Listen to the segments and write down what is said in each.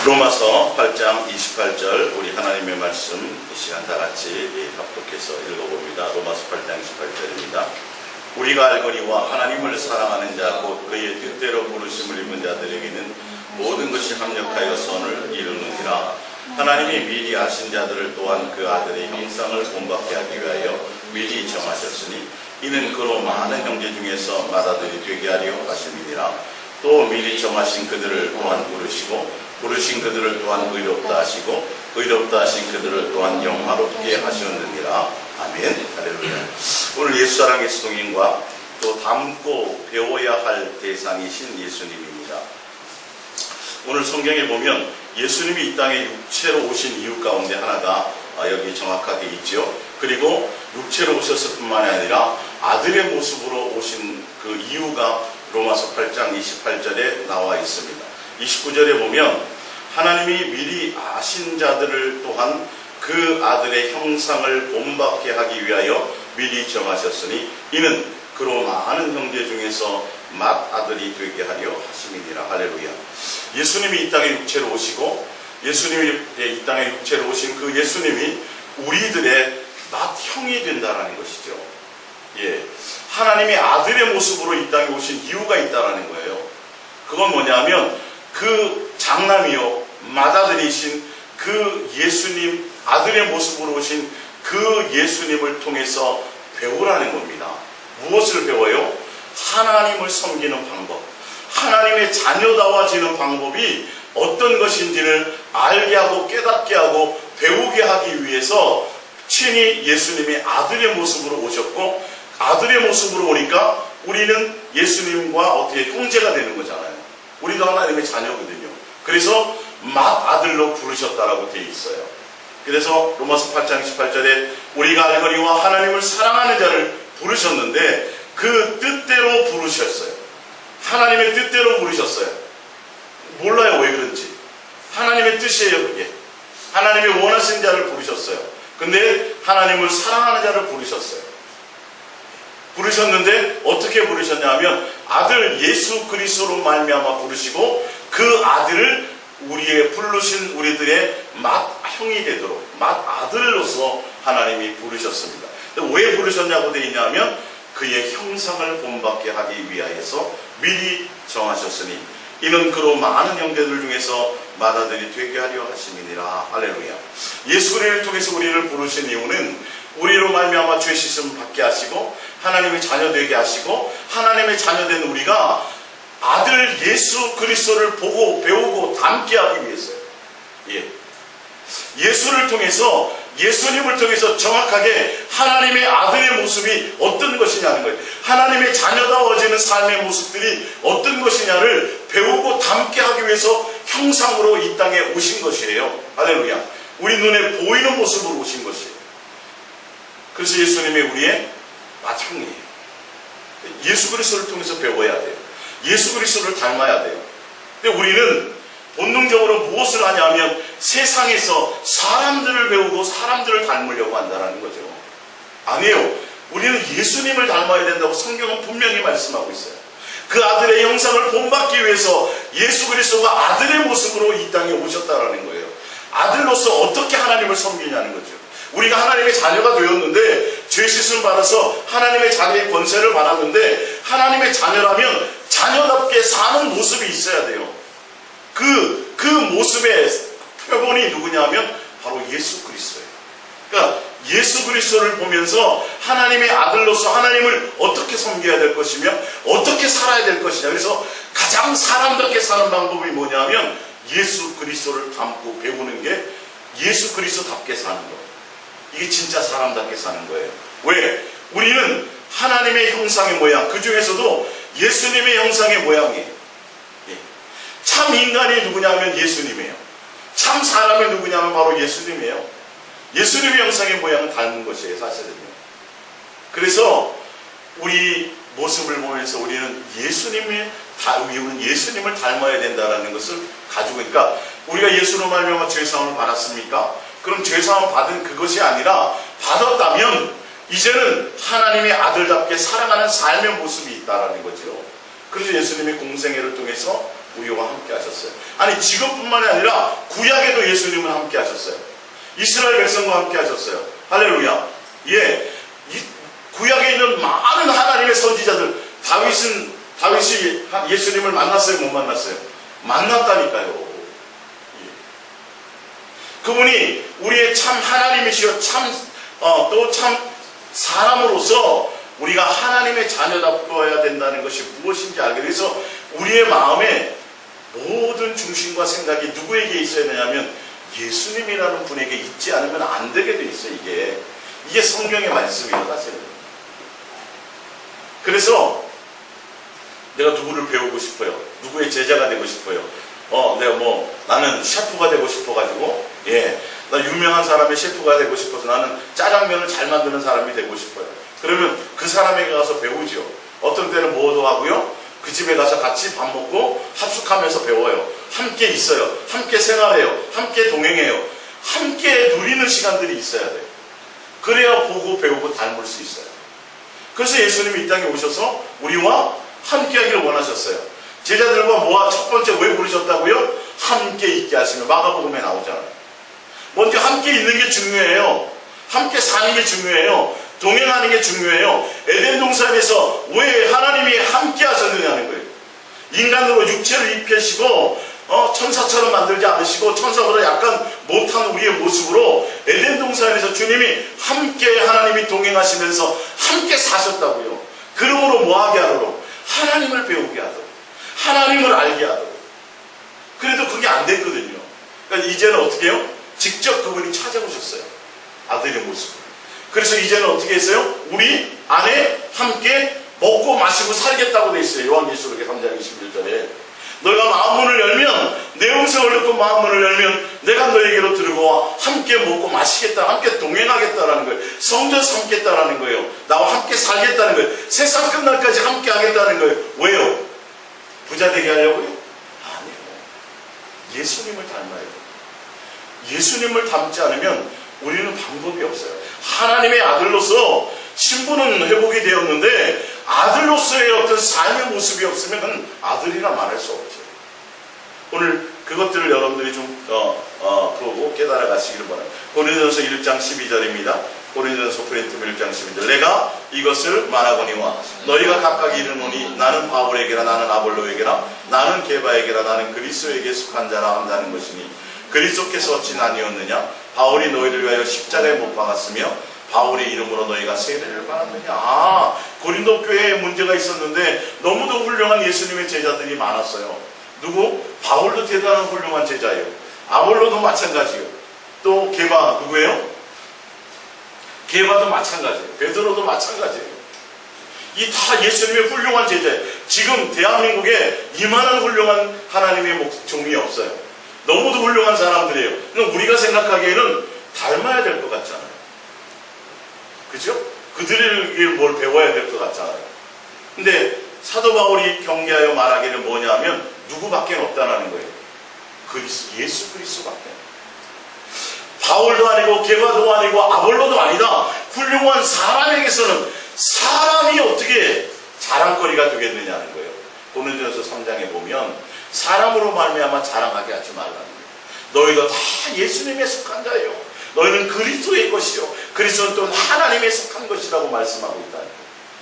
로마서 8장 28절 우리 하나님의 말씀 이 시간 다 같이 합독해서 읽어봅니다. 로마서 8장 28절입니다. 우리가 알거니와 하나님을 사랑하는 자 곧 그의 뜻대로 부르심을 입은 자들에게는 모든 것이 합력하여 선을 이루느니라. 하나님이 미리 아신 자들을 또한 그 아들의 형상을 본받게 하기 위하여 미리 정하셨으니 이는 그로 많은 형제 중에서 맏아들이 되게 하려 하심이니라. 또 미리 정하신 그들을 또한 부르신 그들을 또한 의롭다 하시고 의롭다 하신 그들을 또한 영화롭게 하셨느니라. 아멘. 할렐루야. 오늘 예수 사랑의 수동인과 또 닮고 배워야 할 대상이신 예수님입니다. 오늘 성경에 보면 예수님이 이 땅에 육체로 오신 이유 가운데 하나가 여기 정확하게 있죠. 그리고 육체로 오셨을 뿐만 아니라 아들의 모습으로 오신 그 이유가 로마서 8장 28절에 나와 있습니다. 29절에 보면 하나님이 미리 아신 자들을 또한 그 아들의 형상을 본받게 하기 위하여 미리 정하셨으니 이는 그로 많은 형제 중에서 맏아들이 되게 하려 하심이니라. 할렐루야. 예수님이 이 땅에 육체로 오시고 예수님이 이 땅에 육체로 오신 그 예수님이 우리들의 맏형이 된다라는 것이죠. 예, 하나님이 아들의 모습으로 이 땅에 오신 이유가 있다라는 거예요. 그건 뭐냐면 그 장남이요 맏아들이신 그 예수님 아들의 모습으로 오신 그 예수님을 통해서 배우라는 겁니다. 무엇을 배워요? 하나님을 섬기는 방법, 하나님의 자녀다워지는 방법이 어떤 것인지를 알게 하고 깨닫게 하고 배우게 하기 위해서 친히 예수님이 아들의 모습으로 오셨고 아들의 모습으로 오니까 우리는 예수님과 어떻게 형제가 되는 거잖아요. 우리도 하나님의 자녀거든요. 그래서 맏아들로 부르셨다라고 되어 있어요. 그래서 로마서 8장 18절에 우리가 알거니와 하나님을 사랑하는 자를 부르셨는데 그 뜻대로 부르셨어요. 하나님의 뜻대로 부르셨어요. 몰라요 왜 그런지. 하나님의 뜻이에요 그게. 하나님이 원하신 자를 부르셨어요. 근데 하나님을 사랑하는 자를 부르셨어요. 부르셨는데 어떻게 부르셨냐 하면 아들 예수 그리스도로 말미암아 부르시고 그 아들을 우리의 부르신 우리들의 맏형이 되도록 맏아들로서 하나님이 부르셨습니다. 왜 부르셨냐고 되어 있냐면 그의 형상을 본받게 하기 위하여서 미리 정하셨으니 이는 그로 많은 형제들 중에서 맏아들이 되게 하려 하심이니라. 할렐루야. 예수 그리스도를 통해서 우리를 부르신 이유는 우리로 말미암아 죄 씻음 받게 하시고 하나님의 자녀 되게 하시고 하나님의 자녀 된 우리가 아들 예수 그리스도를 보고 배우고 닮게 하기 위해서요. 예. 예수를 통해서 예수님을 통해서 정확하게 하나님의 아들의 모습이 어떤 것이냐는 거예요. 하나님의 자녀다워지는 삶의 모습들이 어떤 것이냐를 배우고 닮게 하기 위해서 형상으로 이 땅에 오신 것이에요. 할렐루야. 우리 눈에 보이는 모습으로 오신 것이에요. 그래서 예수님이 우리의 맏형이에요. 예수 그리스도를 통해서 배워야 돼요. 예수 그리스도를 닮아야 돼요. 근데 우리는 본능적으로 무엇을 하냐면 세상에서 사람들을 배우고 사람들을 닮으려고 한다는 거죠. 아니에요. 우리는 예수님을 닮아야 된다고 성경은 분명히 말씀하고 있어요. 그 아들의 형상을 본받기 위해서 예수 그리스도가 아들의 모습으로 이 땅에 오셨다라는 거예요. 아들로서 어떻게 하나님을 섬기냐는 거죠. 우리가 하나님의 자녀가 되었는데 죄 씻음 받아서 하나님의 자녀의 권세를 받았는데 하나님의 자녀라면 자녀답게 사는 모습이 있어야 돼요. 그 모습의 표본이 누구냐면 바로 예수 그리스도예요. 그러니까 예수 그리스도를 보면서 하나님의 아들로서 하나님을 어떻게 섬겨야 될 것이며 어떻게 살아야 될 것이냐. 그래서 가장 사람답게 사는 방법이 뭐냐면 예수 그리스도를 닮고 배우는 게 예수 그리스도답게 사는 거. 이게 진짜 사람답게 사는 거예요. 왜? 우리는 하나님의 형상의 모양, 그 중에서도 예수님의 형상의 모양이에요. 예. 참 인간이 누구냐면 예수님이에요. 참 사람이 누구냐면 바로 예수님이에요. 예수님의 형상의 모양을 닮은 것이에요, 사실은요. 그래서 우리 모습을 보면서 우리는 예수님을 닮아야 된다는 것을 가지고 있으니까 우리가 예수로 말미암아 죄사함을 받았습니까? 그럼 죄사함을 받은 그것이 아니라 받았다면 이제는 하나님의 아들답게 살아가는 삶의 모습이 있다라는 거죠. 그래서 예수님이 공생애를 통해서 우리와 함께 하셨어요. 아니 지금뿐만이 아니라 구약에도 예수님은 함께 하셨어요. 이스라엘 백성과 함께 하셨어요. 할렐루야. 예, 구약에 있는 많은 하나님의 선지자들, 다윗이 예수님을 만났어요? 못 만났어요? 만났다니까요. 그분이 우리의 참 하나님이시여 또 참 사람으로서 우리가 하나님의 자녀답고야 된다는 것이 무엇인지 알게 돼서 우리의 마음에 모든 중심과 생각이 누구에게 있어야 되냐면 예수님이라는 분에게 있지 않으면 안 되게 돼 있어요. 이게 성경의 말씀이에요. 사실은. 그래서 내가 누구를 배우고 싶어요. 누구의 제자가 되고 싶어요. 나는 셰프가 되고 싶어가지고, 나 유명한 사람의 셰프가 되고 싶어서 나는 짜장면을 잘 만드는 사람이 되고 싶어요. 그러면 그 사람에게 가서 배우죠. 어떤 때는 뭐도 하고요. 그 집에 가서 같이 밥 먹고 합숙하면서 배워요. 함께 있어요. 함께 생활해요. 함께 동행해요. 함께 누리는 시간들이 있어야 돼요. 그래야 보고 배우고 닮을 수 있어요. 그래서 예수님이 이 땅에 오셔서 우리와 함께 하기를 원하셨어요. 제자들과 모아 첫 번째 왜 부르셨다고요? 함께 있게 하시면 마가복음에 나오잖아요. 먼저 함께 있는 게 중요해요. 함께 사는 게 중요해요. 동행하는 게 중요해요. 에덴 동산에서 왜 하나님이 함께 하셨느냐는 거예요. 인간으로 육체를 입히시고 천사처럼 만들지 않으시고 천사보다 약간 못한 우리의 모습으로 에덴 동산에서 주님이 함께 하나님이 동행하시면서 함께 사셨다고요. 그러므로 뭐하게 하도록? 하나님을 배우게 하도록. 하나님을 알게 하도록. 그래도 그게 안 됐거든요. 그러니까 이제는 어떻게 해요? 직접 그분이 찾아오셨어요. 아들의 모습을. 그래서 이제는 어떻게 했어요? 우리 안에 함께 먹고 마시고 살겠다고 돼 있어요. 요한계시록 3장 21절에. 너희가 마음문을 열면, 내 음성을 듣고 마음문을 열면 내가 너희에게로 들어와 함께 먹고 마시겠다, 함께 동행하겠다라는 거예요. 성전 삼겠다라는 거예요. 나와 함께 살겠다는 거예요. 세상 끝날까지 함께 하겠다는 거예요. 왜요? 부자 되게 하려고요? 아니요. 예수님을 닮아야 돼요. 예수님을 닮지 않으면 우리는 방법이 없어요. 하나님의 아들로서 신분은 회복이 되었는데 아들로서의 어떤 삶의 모습이 없으면 아들이라 말할 수 없죠. 오늘 그것들을 여러분들이 좀 보고 깨달아 가시기를 바랍니다. 고린도전서 1장 12절입니다. 고린도전서 코린토서 1장 12절. 내가 이것을 말하거니와 너희가 각각 이르노니 나는 바울에게라 나는 아볼로에게라 나는 게바에게라 나는 그리스도에게 속한 자라 한다는 것이니 그리스도께서 어찌 나뉘었느냐? 바울이 너희를 위하여 십자가에 못 박았으며 바울의 이름으로 너희가 세례를 받았느냐? 고린도 교회에 문제가 있었는데 너무도 훌륭한 예수님의 제자들이 많았어요. 누구? 바울도 대단한 훌륭한 제자예요. 아볼로도 마찬가지예요. 또 게바 누구예요? 게바도 마찬가지예요. 베드로도 마찬가지예요. 이 다 예수님의 훌륭한 제자예요. 지금 대한민국에 이만한 훌륭한 하나님의 종이 없어요. 너무도 훌륭한 사람들이에요. 그럼 우리가 생각하기에는 닮아야 될 것 같잖아요. 그죠? 그들에게 뭘 배워야 될 것 같잖아요. 근데 사도 바울이 경계하여 말하기를 뭐냐 하면 누구밖에 없다라는 거예요. 예수 그리스도밖에. 바울도 아니고 게바도 아니고 아볼로도 아니다. 훌륭한 사람에게서는 사람이 어떻게 자랑거리가 되겠느냐는 거예요. 고린도전서 3장에 보면 사람으로 말미암아 자랑하게 하지 말라는 거예요. 너희가 다 예수님에 속한 자예요. 너희는 그리스도의 것이요 그리스도는 또 하나님에 속한 것이라고 말씀하고 있다.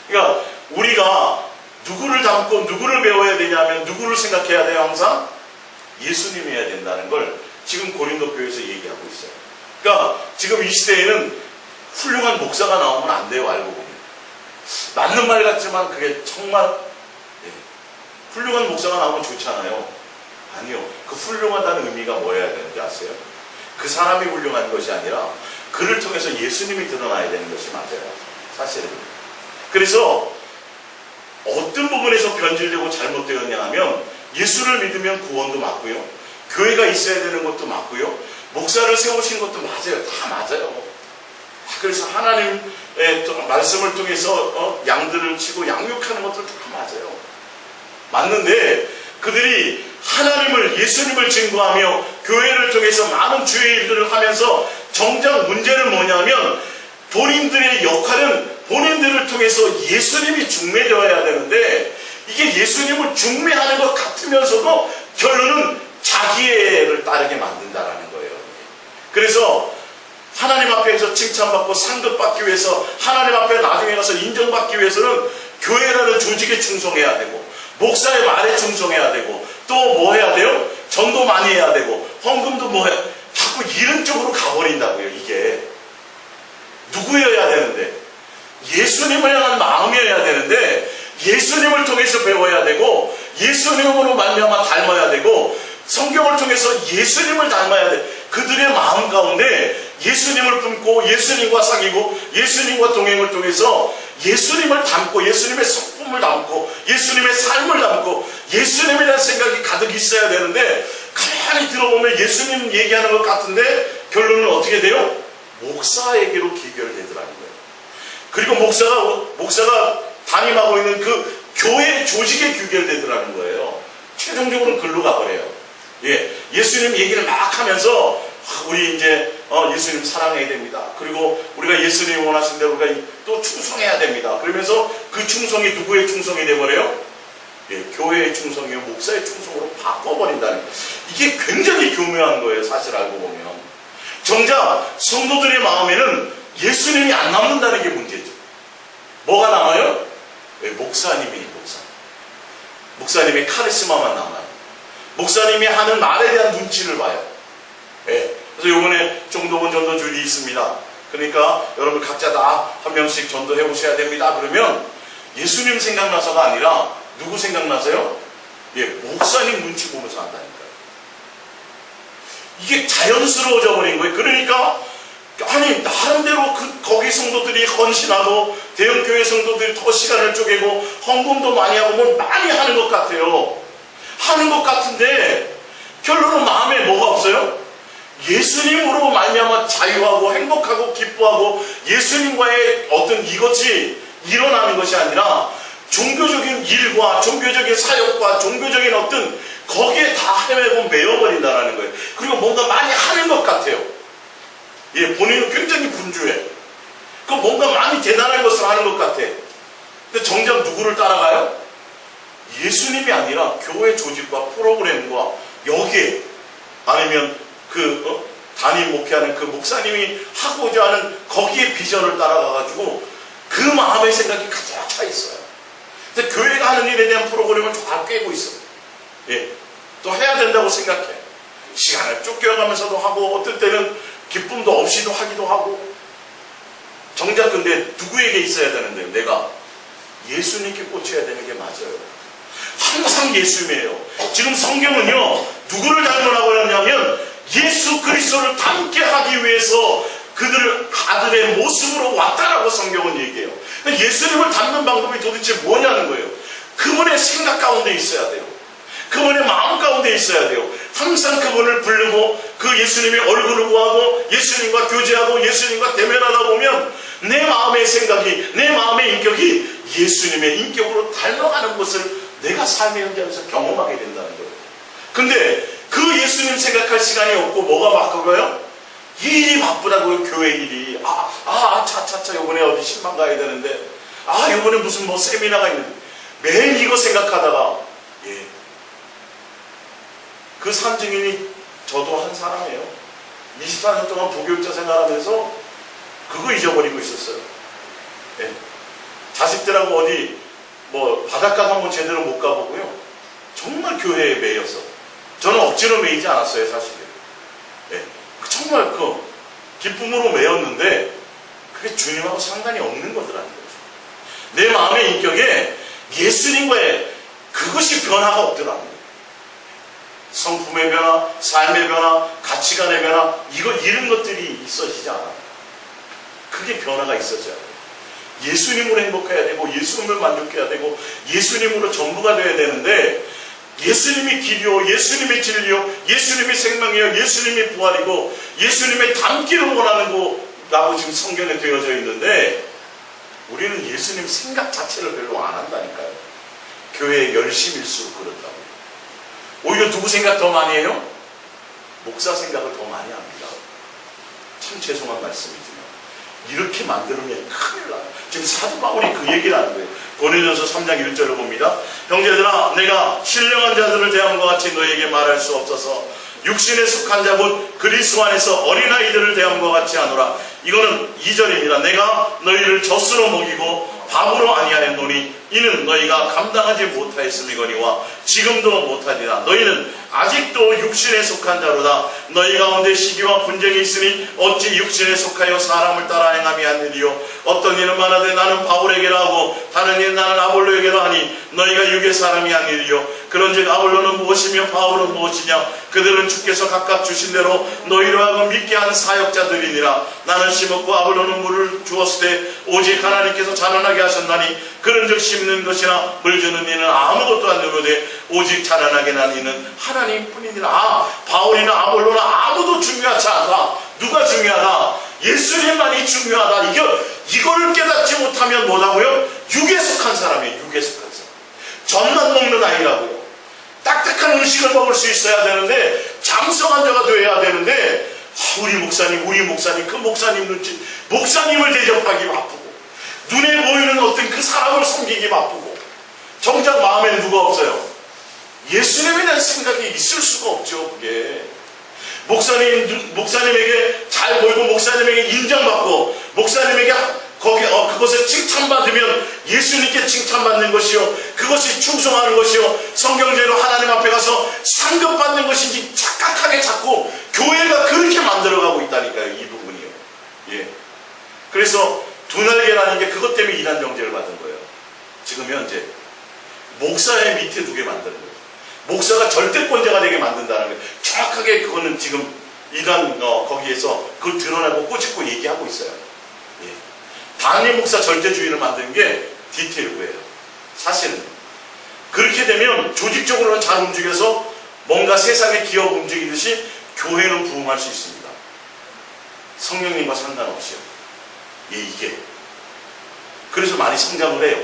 그러니까 우리가 누구를 닮고 누구를 배워야 되냐면 누구를 생각해야 돼요? 항상 예수님이어야 된다는 걸 지금 고린도 교회에서 얘기하고 있어요. 그러니까 지금 이 시대에는 훌륭한 목사가 나오면 안 돼요. 알고 보면 맞는 말 같지만 그게 정말 훌륭한 목사가 나오면 좋잖아요. 아니요. 그 훌륭하다는 의미가 뭐여야 되는지 아세요? 그 사람이 훌륭한 것이 아니라 그를 통해서 예수님이 드러나야 되는 것이 맞아요. 사실은. 그래서 어떤 부분에서 변질되고 잘못되었냐 하면 예수를 믿으면 구원도 맞고요. 교회가 있어야 되는 것도 맞고요. 목사를 세우신 것도 맞아요. 다 맞아요. 그래서 하나님의 말씀을 통해서 양들을 치고 양육하는 것도 다 맞아요. 맞는데 그들이 하나님을 예수님을 증거하며 교회를 통해서 많은 주의 일들을 하면서 정작 문제는 뭐냐면 본인들의 역할은 본인들을 통해서 예수님이 중매되어야 되는데 이게 예수님을 중매하는 것 같으면서도 결론은 자기 다르게 만든다라는 거예요. 그래서 하나님 앞에서 칭찬받고 상급받기 위해서, 하나님 앞에 나중에 가서 인정받기 위해서는 교회라는 조직에 충성해야 되고, 목사의 말에 충성해야 되고, 또 뭐 해야 돼요? 전도 많이 해야 되고, 헌금도 뭐 해, 자꾸 이런 쪽으로 가버린다고요. 이게 누구여야 되는데, 예수님을 향한 마음이어야 되는데, 예수님을 통해서 배워야 되고, 예수님으로 말미암아 닮아야 되고, 성경을 통해서 예수님을 닮아야 돼. 그들의 마음 가운데 예수님을 품고 예수님과 사귀고 예수님과 동행을 통해서 예수님을 담고 예수님의 성품을 담고 예수님의 삶을 담고 예수님에 대한 생각이 가득 있어야 되는데, 가만히 들어보면 예수님 얘기하는 것 같은데 결론은 어떻게 돼요? 목사에게로 귀결되더라는 거예요. 그리고 목사가 담임하고 있는 그 교회 조직에 귀결되더라는 거예요. 최종적으로는 글로 가버려요. 예수님 얘기를 막 하면서 우리 이제 예수님 사랑해야 됩니다. 그리고 우리가 예수님이 원하신 대로 우리가 또 충성해야 됩니다. 그러면서 그 충성이 누구의 충성이 되버려요? 교회의 충성이요, 목사의 충성으로 바꿔버린다는 거예요. 이게 굉장히 교묘한 거예요. 사실 알고 보면. 정작 성도들의 마음에는 예수님이 안 남는다는 게 문제죠. 뭐가 남아요? 목사님의 카리스마만 남아요. 목사님이 하는 말에 대한 눈치를 봐요. 그래서 이번에 종도원 전도주일이 있습니다. 그러니까 여러분 각자 다 한 명씩 전도해 보셔야 됩니다. 그러면 예수님 생각나서가 아니라 누구 생각나서요? 목사님 눈치 보면서 한다니까요. 이게 자연스러워져 버린 거예요. 그러니까 아니 나름대로 거기 성도들이 헌신하고 대형교회 성도들이 더 시간을 쪼개고 헌금도 많이 하고 뭘 많이 하는 것 같아요. 하는 것 같은데 결론은 마음에 뭐가 없어요? 예수님으로 말미암아 자유하고 행복하고 기뻐하고 예수님과의 어떤 이것이 일어나는 것이 아니라 종교적인 일과 종교적인 사역과 종교적인 어떤 거기에 다 헤매고 매여버린다는 거예요. 그리고 뭔가 많이 하는 것 같아요. 본인은 굉장히 분주해. 뭔가 많이 대단한 것을 하는 것 같아. 근데 정작 누구를 따라가요? 예수님이 아니라 교회 조직과 프로그램과 여기에, 아니면 담임 목회하는 그 목사님이 하고자 하는 거기에 비전을 따라가가지고 그 마음의 생각이 가득 차 있어요. 근데 교회가 하는 일에 대한 프로그램을 다 꿰고 있어요. 또 해야 된다고 생각해. 시간을 쫓겨가면서도 하고, 어떨 때는 기쁨도 없이도 하기도 하고. 정작 근데 누구에게 있어야 되는데요? 내가 예수님께 꽂혀야 되는 게 맞아요. 항상 예수님이에요. 지금 성경은요, 누구를 닮으라고 하냐면 예수 그리스도를 닮게 하기 위해서 그들을 아들의 모습으로 왔다라고 성경은 얘기해요. 예수님을 닮는 방법이 도대체 뭐냐는 거예요. 그분의 생각 가운데 있어야 돼요. 그분의 마음 가운데 있어야 돼요. 항상 그분을 부르고 그 예수님의 얼굴을 구하고 예수님과 교제하고 예수님과 대면하다 보면 내 마음의 생각이, 내 마음의 인격이 예수님의 인격으로 닮아가는 것을 내가 삶의 현장에서 경험하게 된다는 거예요. 근데 그 예수님 생각할 시간이 없고 뭐가 바꿔요? 일이 바쁘다고요. 교회 일이. 차차차 요번에 어디 신방 가야 되는데, 요번에 무슨 뭐 세미나가 있는데, 매일 이거 생각하다가 그 산증인이 저도 한 사람이에요. 24년 동안 부교육자 생활하면서 그거 잊어버리고 있었어요. 자식들하고 어디 뭐 바닷가 한번 제대로 못 가보고요. 정말 교회에 매여서, 저는 억지로 매이지 않았어요, 사실은. 정말 기쁨으로 매였는데 그게 주님하고 상관이 없는 거더라는 거죠. 내 마음의 인격에 예수님과의 그것이 변화가 없더라는 거예요. 성품의 변화, 삶의 변화, 가치관의 변화, 이런 것들이 있어지지 않아요. 그게 변화가 있어져야 돼요. 예수님으로 행복해야 되고 예수님을 만족해야 되고 예수님으로 전부가 되어야 되는데, 예수님이 길이요, 예수님이 진리요, 예수님이 생명이요, 예수님이 부활이고 예수님의 닮기를 원하는 거라고 지금 성경에 되어져 있는데, 우리는 예수님 생각 자체를 별로 안 한다니까요. 교회의 열심일수록 그렇다고. 오히려 누구 생각 더 많이 해요? 목사 생각을 더 많이 합니다. 참 죄송한 말씀이지만 이렇게 만들면 큰일 나요. 지금 사도 바울이 그 얘기를 하는 거예요. 고린도전서 3장 1절을 봅니다. 형제들아, 내가 신령한 자들을 대함과 같이 너에게 말할 수 없어서 육신에 속한 자곧 그리스도 안에서 어린아이들을 대함과 같이 하노라. 이거는 2절입니다. 내가 너희를 젖으로 먹이고 밥으로 아니하였노니 이는 너희가 감당하지 못하였음이거니와 지금도 못하리라. 너희는 아직도 육신에 속한 자로다. 너희 가운데 시기와 분쟁이 있으니 어찌 육신에 속하여 사람을 따라 행함이 아니리요. 어떤 이는 말하되 나는 바울에게라 하고 다른 이는 나는 아볼로에게라 하니 너희가 육의 사람이 아니리요. 그런즉 아볼로는 무엇이며 바울은 무엇이냐. 그들은 주께서 각각 주신 대로 너희로 하여금 믿게 하는 사역자들이니라. 나는 심었고 아볼로는 물을 주었을 때 오직 하나님께서 자라나게 하셨나니 그런즉 심는 것이나 물 주는 이는 아무것도 안 되거든 오직 자라나게 난 이는 하나님뿐이니라. 바울이나 아볼로나 아무도 중요하지 않다. 누가 중요하다? 예수님만이 중요하다. 이거를 깨닫지 못하면 뭐라고요? 육에 속한 사람이에요. 육에 속한 사람. 젖만 먹는 아이라고요. 딱딱한 음식을 먹을 수 있어야 되는데 장성한 자가 되어야 되는데 우리 목사님 그 목사님 눈치 목사님을 대접하기 바쁘고 눈에 보이는 어떤 그 사람을 섬기기 바쁘고 정작 마음에는 누가 없어요? 예수님에 대한 생각이 있을 수가 없죠. 그게 목사님에게 잘 보이고 목사님에게 인정받고 목사님에게 그것에 칭찬받으면 예수님께 칭찬받는 것이요 그것이 충성하는 것이요 성경대로 하나님 앞에 가서 상급받는 것인지 착각하게 자꾸 교회가 그렇게 만들어가고 있다니까요. 이 부분이요. 예. 그래서 두 날개라는 게 그것 때문에 이단 정죄를 받은 거예요. 지금 현재 목사의 밑에 두게 만드는 거예요. 목사가 절대권자가 되게 만든다는 거예요. 정확하게 그거는 지금 이단 거기에서 그걸 드러내고 꼬집고 얘기하고 있어요. 예. 단임 목사 절대주의를 만드는 게 디테일부예요. 사실은 그렇게 되면 조직적으로는 잘 움직여서 뭔가 세상의 기업 움직이듯이 교회는 부흥할 수 있습니다. 성령님과 상관없이요. 예, 이게 그래서 많이 성장을 해요.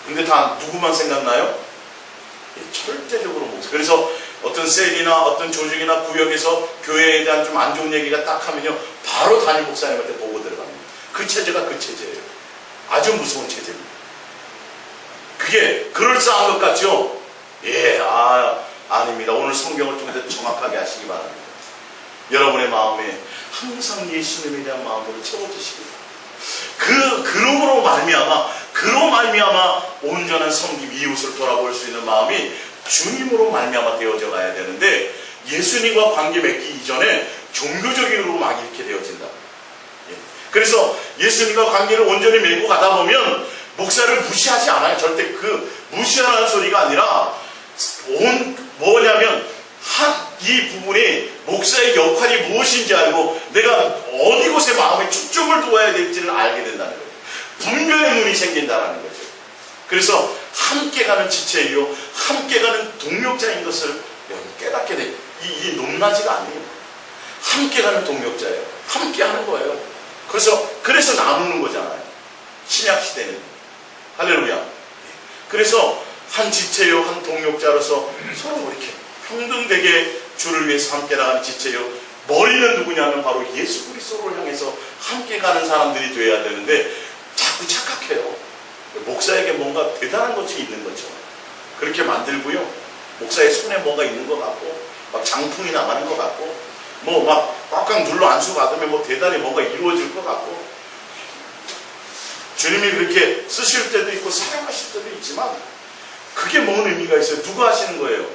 근데 다 누구만 생각나요? 예, 절대적으로 목사. 그래서 어떤 셀이나 어떤 조직이나 구역에서 교회에 대한 좀 안 좋은 얘기가 딱 하면요 바로 담임 목사님한테 보고 들어갑니다. 그 체제가 그 체제예요. 아주 무서운 체제입니다. 그게 그럴싸한 것 같죠? 예, 아닙니다. 오늘 성경을 통해서 정확하게 하시기 바랍니다. 여러분의 마음에 항상 예수님에 대한 마음으로 채워주시기 바랍니다. 그로 말미암아 온전한 성김 이웃을 돌아볼 수 있는 마음이 주님으로 말미암아 되어져 가야 되는데 예수님과 관계 맺기 이전에 종교적인으로 막 이렇게 되어진다. 예. 그래서 예수님과 관계를 온전히 맺고 가다 보면 목사를 무시하지 않아요. 절대 그 무시하는 소리가 아니라 뭐냐면 이 부분이 목사의 역할이 무엇인지 알고 내가 어디 곳에 마음의 초점을 두어야 될지를 알게 된다는 거예요. 분별의 눈이 생긴다는 거죠. 그래서 함께 가는 지체이요 함께 가는 동력자인 것을 깨닫게 돼요. 이 높낮이가 아니에요. 함께 가는 동력자예요. 함께 하는 거예요. 그래서 나누는 거잖아요. 신약 시대는. 할렐루야. 그래서 한 지체요 한 동력자로서 서로 이렇게 평등되게 주를 위해서 함께 나가는 지체요. 머리는 누구냐면 바로 예수 그리스도를 향해서 함께 가는 사람들이 돼야 되는데 자꾸 착각해요. 목사에게 뭔가 대단한 것이 있는 거죠. 그렇게 만들고요. 목사의 손에 뭔가 있는 것 같고 막 장풍이 나가는 것 같고 뭐 막 꽉꽉 눌러 안수 받으면 뭐 대단히 뭔가 이루어질 것 같고 주님이 그렇게 쓰실 때도 있고 사용하실 때도 있지만 그게 뭔 의미가 있어요? 누가 하시는 거예요?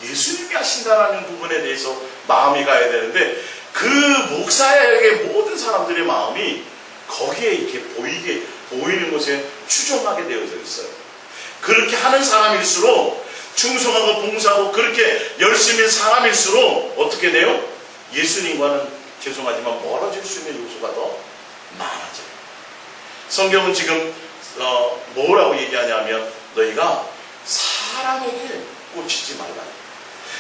예수님이 하신다라는 부분에 대해서 마음이 가야 되는데 그 목사에게 모든 사람들의 마음이 거기에 이렇게 보이는 것에 추종하게 되어져 있어요. 그렇게 하는 사람일수록 충성하고 봉사하고 그렇게 열심히 사람일수록 어떻게 돼요? 예수님과는 죄송하지만 멀어질 수 있는 요소가 더 많아져요. 성경은 지금 뭐라고 얘기하냐면 너희가 사람에게 꽂히지 말라.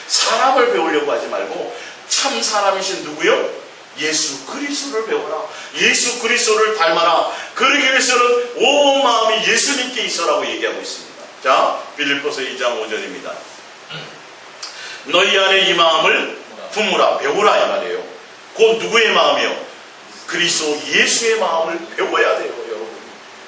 사람을 배우려고 하지 말고 참 사람이신 누구요? 예수 그리스도를 배워라. 예수 그리스도를 닮아라. 그러기 위해서는 온 마음이 예수님께 있어라고 얘기하고 있습니다. 자, 빌립보서 2장 5절입니다. 너희 안에 이 마음을 품으라. 배우라 이 말이에요. 곧 누구의 마음이요? 그리스도 예수의 마음을 배워야 돼요. 여러분.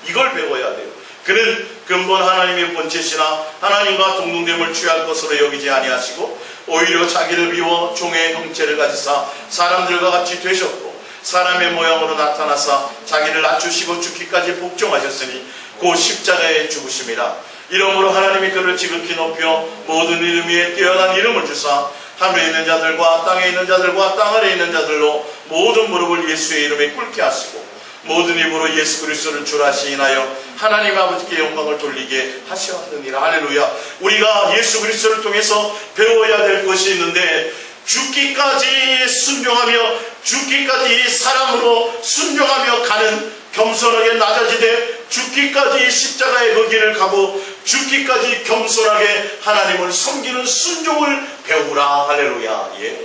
이걸 배워야 돼요. 그는 근본 하나님의 본체시나 하나님과 동등됨을 취할 것으로 여기지 아니하시고 오히려 자기를 비워 종의 형체를 가지사 사람들과 같이 되셨고 사람의 모양으로 나타나사 자기를 낮추시고 죽기까지 복종하셨으니 곧 십자가에 죽으심이라. 이러므로 하나님이 그를 지극히 높여 모든 이름 위에 뛰어난 이름을 주사 하늘에 있는 자들과 땅에 있는 자들과 땅 아래에 있는 자들로 모든 무릎을 예수의 이름에 꿇게 하시고 모든 입으로 예수 그리스도를 주라 시인하여 하나님 아버지께 영광을 돌리게 하셨느니라. 할렐루야. 우리가 예수 그리스도를 통해서 배워야 될 것이 있는데 죽기까지 순종하며 죽기까지 사랑으로 순종하며 가는 겸손하게 낮아지되 죽기까지 십자가의 그 길을 가고 죽기까지 겸손하게 하나님을 섬기는 순종을 배우라. 할렐루야. 예.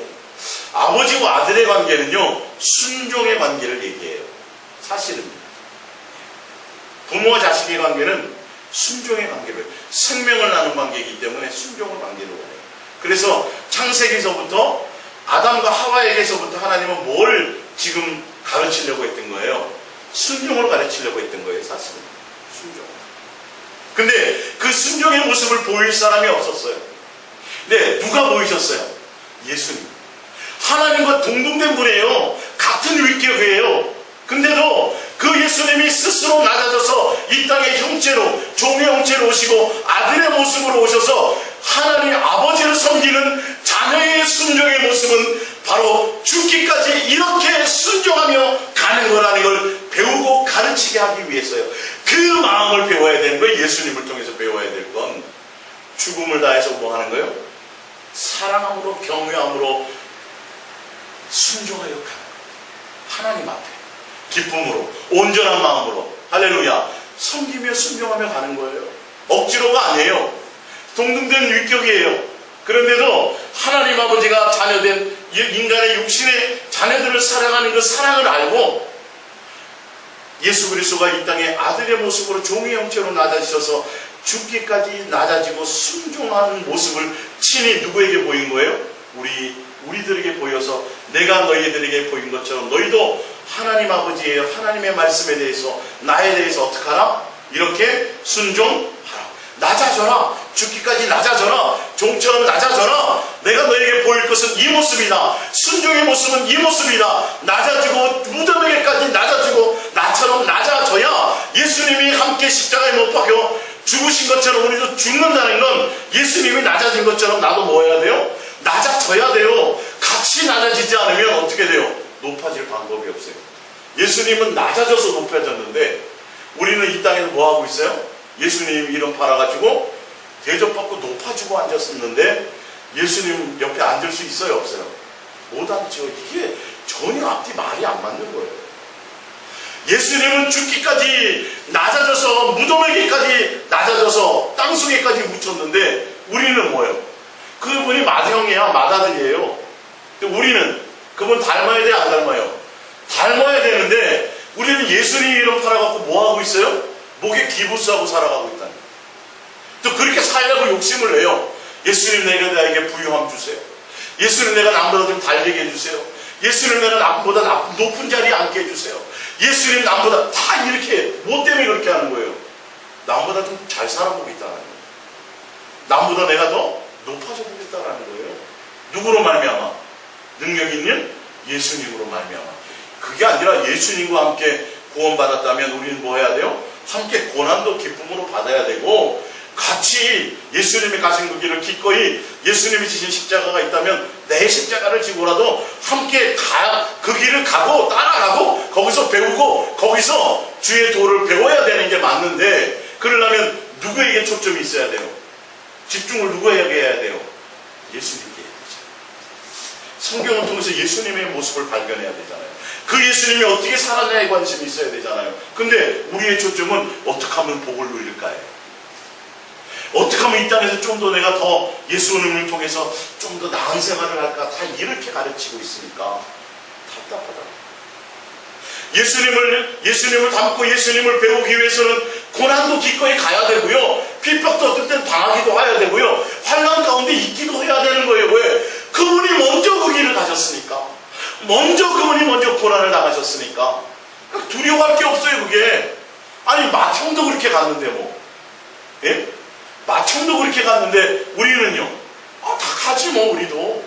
아버지와 아들의 관계는요 순종의 관계를 얘기해요. 사실은 부모와 자식의 관계는 순종의 관계를, 생명을 나눈 관계이기 때문에 순종을 관계로 해요. 그래서 창세기서부터 아담과 하와에게서부터 하나님은 뭘 지금 가르치려고 했던 거예요? 순종을 가르치려고 했던 거예요. 사실은 순종. 근데 그 순종의 모습을 보일 사람이 없었어요. 근데 누가 보이셨어요? 예수님. 하나님과 동등된 분이에요. 같은 위격이에요. 근데도 그 예수님이 스스로 낮아져서 이 땅의 형체로, 종의 형체로 오시고 아들의 모습으로 오셔서 하나님 아버지를 섬기는 자녀의 순종의 모습은 바로 죽기까지 이렇게 순종하며 가는 거라는 걸 배우고 가르치게 하기 위해서요. 그 마음을 배워야 되는 거예요. 예수님을 통해서 배워야 될 건 죽음을 다해서 뭐 하는 거예요? 사랑함으로, 경외함으로 순종하여 가는 거예요. 하나님 앞에 기쁨으로, 온전한 마음으로, 할렐루야, 섬기며 순종하며 가는 거예요. 억지로가 아니에요. 동등된 위격이에요. 그런데도 하나님 아버지가 자녀된 인간의 육신의 자녀들을 사랑하는 그 사랑을 알고 예수 그리스도가 이 땅에 아들의 모습으로 종의 형체로 낮아지셔서 죽기까지 낮아지고 순종하는 모습을 친히 누구에게 보인 거예요? 우리들에게 보여서 내가 너희들에게 보인 것처럼 너희도 하나님 아버지의 하나님의 말씀에 대해서 나에 대해서 어떻게 하라? 이렇게 순종하라. 낮아져라. 죽기까지 낮아져라. 종처럼 낮아져라. 내가 너에게 보일 것은 이 모습이다. 순종의 모습은 이 모습이다. 낮아지고 무덤에게까지 낮아지고 나처럼 낮아져야 예수님이 함께 십자가에 못 박혀 죽으신 것처럼 우리도 죽는다는 건 예수님이 낮아진 것처럼 나도 뭐 해야 돼요? 낮아져야 돼요. 같이 낮아지지 않으면 어떻게 돼요? 높아질 방법이 없어요. 예수님은 낮아져서 높아졌는데 우리는 이 땅에서 뭐 하고 있어요? 예수님 이름 팔아가지고 대접받고 높아지고 앉았었는데 예수님 옆에 앉을 수 있어요? 없어요? 못 앉죠. 이게 전혀 앞뒤 말이 안 맞는 거예요. 예수님은 죽기까지 낮아져서 무덤에게까지 낮아져서 땅속에까지 묻혔는데 우리는 뭐예요? 그분이 맏형이야, 맏아들이에요. 우리는 그분 닮아야 돼, 안 닮아요? 닮아야 되는데 우리는 예수님 이름 팔아갖고 뭐 하고 있어요? 목에 기부스하고 살아가고 있다는 거예요. 또 그렇게 살려고 욕심을 내요. 예수님 내가 나에게 부유함 주세요. 예수님 내가 남보다 좀 달리게 해주세요. 예수님 내가 남보다 높은 자리에 앉게 해주세요. 예수님 남보다 다 이렇게 뭐 때문에 그렇게 하는 거예요? 남보다 좀 잘 살아보겠다는 거예요. 남보다 내가 더 높아져 보겠다는 거예요. 누구로 말미암아? 능력 있는 예수님으로 말미암아. 그게 아니라 예수님과 함께 구원받았다면 우리는 뭐 해야 돼요? 함께 고난도 기쁨으로 받아야 되고 같이 예수님이 가신 그 길을 기꺼이 예수님이 지신 십자가가 있다면 내 십자가를 지고라도 함께 그 길을 가고 따라가고 거기서 배우고 거기서 주의 도를 배워야 되는 게 맞는데 그러려면 누구에게 초점이 있어야 돼요? 집중을 누구에게 해야 돼요? 예수님께 해야 되죠. 성경을 통해서 예수님의 모습을 발견해야 되잖아요. 그 예수님이 어떻게 살았냐에 관심이 있어야 되잖아요. 근데 우리의 초점은 어떻게 하면 복을 누릴까요? 어떻게 하면 이 땅에서 좀 더 내가 더 예수님을 통해서 좀 더 나은 생활을 할까? 다 이렇게 가르치고 있으니까 답답하다. 예수님을 닮고 예수님을 배우기 위해서는 고난도 기꺼이 가야 되고요. 핍박도 어떨 땐 당하기도 해야 되고요. 환난 가운데 있기도 해야 되는 거예요. 왜? 그분이 먼저 그 길을 가셨으니까. 그분이 먼저 고난을 당하셨으니까. 두려워할 게 없어요, 그게. 아니, 맏형도 그렇게 갔는데 뭐. 예? 맏형도 그렇게 갔는데 우리는요. 다 하지 뭐 우리도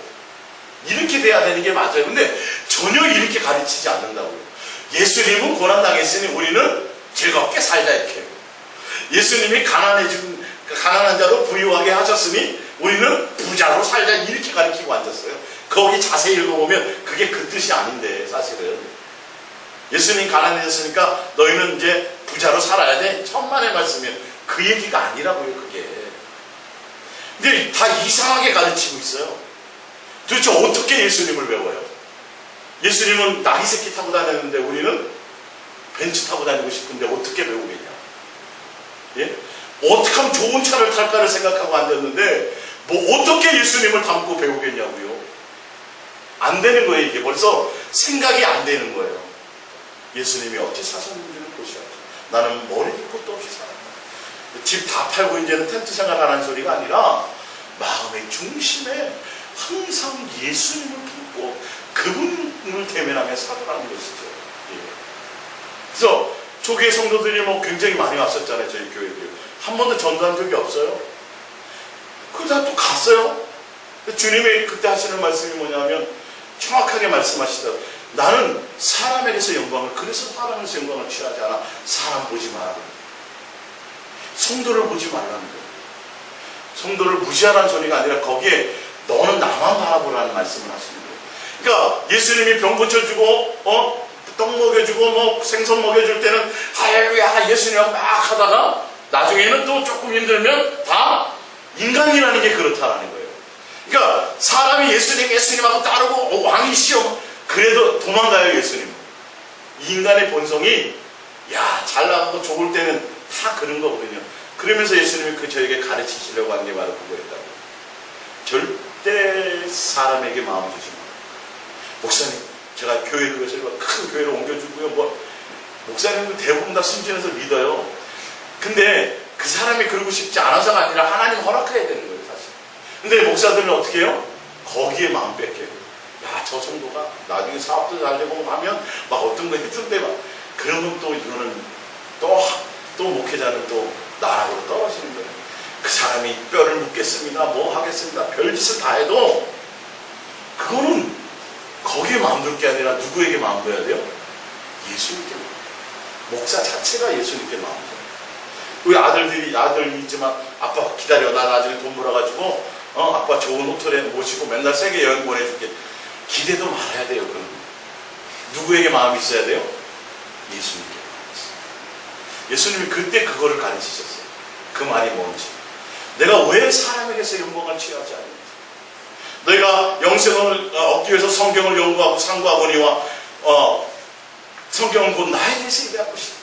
이렇게 돼야 되는 게 맞아요. 근데 전혀 이렇게 가르치지 않는다고요. 예수님은 고난당했으니 우리는 즐겁게 살자 이렇게. 예수님이 가난한 자도 부유하게 하셨으니 우리는 부자로 살자 이렇게 가르치고 앉았어요. 거기 자세히 읽어보면 그게 그 뜻이 아닌데 사실은 예수님 가난해졌으니까 너희는 이제 부자로 살아야 돼. 천만의 말씀이에요. 그 얘기가 아니라고요 그게. 근데 다 이상하게 가르치고 있어요. 도대체 어떻게 예수님을 배워요? 예수님은 나리새끼 타고 다녔는데 우리는 벤츠 타고 다니고 싶은데 어떻게 배우겠냐? 예? 어떻게 하면 좋은 차를 탈까를 생각하고 앉았는데 뭐 어떻게 예수님을 닮고 배우겠냐고요? 안 되는 거예요. 이게 벌써 생각이 안 되는 거예요. 예수님이 어찌 사셨는지를 보셔야죠. 나는 머리도 끝도 없이 살았다. 집 다 팔고 이제는 텐트 생활하라는 소리가 아니라 마음의 중심에 항상 예수님을 품고 그분을 대면하며 살아가는 것이죠. 예. 그래서 초기의 성도들이 뭐 굉장히 많이 왔었잖아요. 저희 교회들. 한 번도 전도한 적이 없어요. 그러다 또 갔어요. 주님이 그때 하시는 말씀이 뭐냐면 정확하게 말씀하시더라고요. 나는 사람에게서 영광을, 그래서 사람에서 영광을 취하지 않아. 사람 보지 마라. 성도를 보지 말라는 거예요. 성도를 무시하라는 소리가 아니라 거기에 너는 나만 바라보라는 말씀을 하시는 거예요. 그러니까 예수님이 병 고쳐주고 떡 먹여주고 뭐 생선 먹여줄 때는 할렐루야 예수님하고 막 하다가 나중에는 또 조금 힘들면 다 인간이라는 게 그렇다라는 거예요. 그러니까 사람이 예수님하고 따르고 왕이시여 그래도 도망가요 예수님. 인간의 본성이 잘 나가고 좋을 때는 다 그런 거거든요. 그러면서 예수님이 저에게 가르치시려고 하는 게 바로 그거였다고. 절대 사람에게 마음 주지 마라. 목사님 제가 교회 그것을 큰 교회로 옮겨주고요. 목사님은 대부분 다 순진해서 믿어요. 근데 그 사람이 그러고 싶지 않아서가 아니라 하나님 허락해야 되는 거예요 사실. 근데 목사들은 어떻게 해요? 거기에 마음 뺏겨요. 저 정도가 나중에 사업도 잘 되고 하면 막 어떤 거 해준대 막. 그러면 또 이거는 또 목회자는 또 나락으로 떨어지는 거예요. 그 사람이 뼈를 묻겠습니다. 뭐 하겠습니다. 별짓을 다 해도 그거는 거기에 마음 둘 게 아니라 누구에게 마음 둬야 돼요? 예수님께. 목사 자체가 예수님께 마음 둬요. 우리 아들이 있지만 아빠 기다려. 나 나중에 돈 벌어가지고 아빠 좋은 호텔에 모시고 맨날 세계 여행 보내줄게. 기대도 말아야 돼요. 그럼 누구에게 마음이 있어야 돼요? 예수님께 마음이 있어요. 예수님이 그때 그거를 가르치셨어요. 그 말이 뭔지. 내가 왜 사람에게서 영광을 취하지 않는지. 너희가 영생을 얻기 위해서 성경을 연구하고 상고하거니와 성경은 곧 나에 대해서 얘기하고 싶다.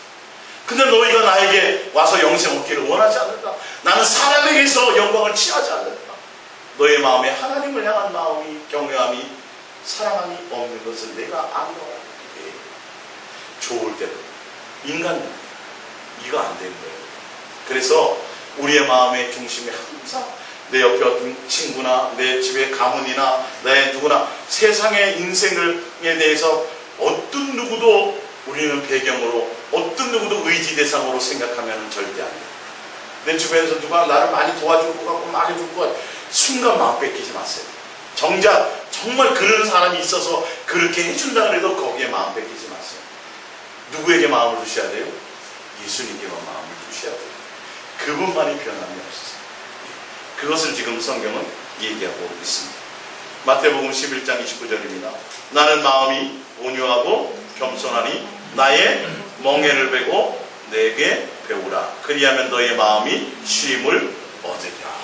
근데 너희가 나에게 와서 영생 얻기를 원하지 않는다. 나는 사람에게서 영광을 취하지 않는다. 너의 마음에 하나님을 향한 마음이 경외함이 사랑함이 없는 것을 내가 안다고. 좋을 때도 인간은 이거 안 되는 거예요. 그래서 우리의 마음의 중심에 항상 내 옆에 어떤 친구나 내 집의 가문이나 내 누구나 세상의 인생에 대해서 어떤 누구도 우리는 배경으로 어떤 누구도 의지 대상으로 생각하면 절대 안 돼요. 내 주변에서 누가 나를 많이 도와줄 것 같고 많이 줄 것 같고 순간 마음 뺏기지 마세요. 정말 그런 사람이 있어서 그렇게 해준다 그래도 거기에 마음 뺏기지 마세요. 누구에게 마음을 두셔야 돼요? 예수님께만 마음을 두셔야 돼요. 그분만이 변함이 없으세요. 그것을 지금 성경은 얘기하고 있습니다. 마태복음 11장 29절입니다. 나는 마음이 온유하고 겸손하니 나의 멍에를 베고 내게 배우라. 그리하면 너의 마음이 쉼을 얻으리라.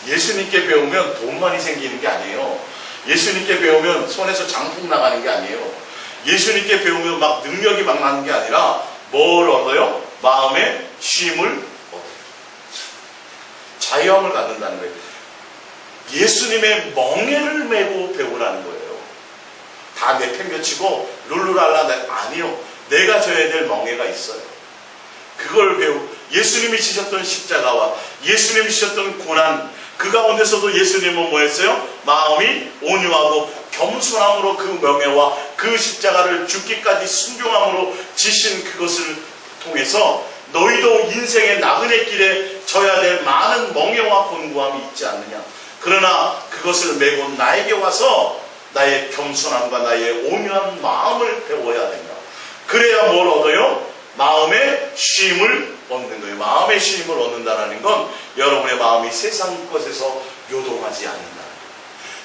예수님께 배우면 돈 많이 생기는 게 아니에요. 예수님께 배우면 손에서 장풍 나가는 게 아니에요. 예수님께 배우면 막 능력이 막 나는 게 아니라 뭘 얻어요? 마음의 쉼을 얻어요. 자유함을 갖는다는 거예요. 예수님의 멍에를 메고 배우라는 거예요. 다 내팽겨치고 룰루랄라 아니요. 내가 져야 될 멍에가 있어요. 그걸 예수님이 지셨던 십자가와 예수님이 지셨던 고난 그 가운데서도 예수님은 뭐했어요? 마음이 온유하고 겸손함으로 그 명예와 그 십자가를 죽기까지 순종함으로 지신 그것을 통해서 너희도 인생의 나그네 길에 져야 될 많은 멍에와 곤고함이 있지 않느냐. 그러나 그것을 메고 나에게 와서 나의 겸손함과 나의 온유한 마음을 배워야 된다. 그래야 뭘 얻어요? 마음의 쉼을 얻는 거예요. 마음의 쉼을 얻는다는 건 여러분의 마음이 세상 것에서 요동하지 않는다.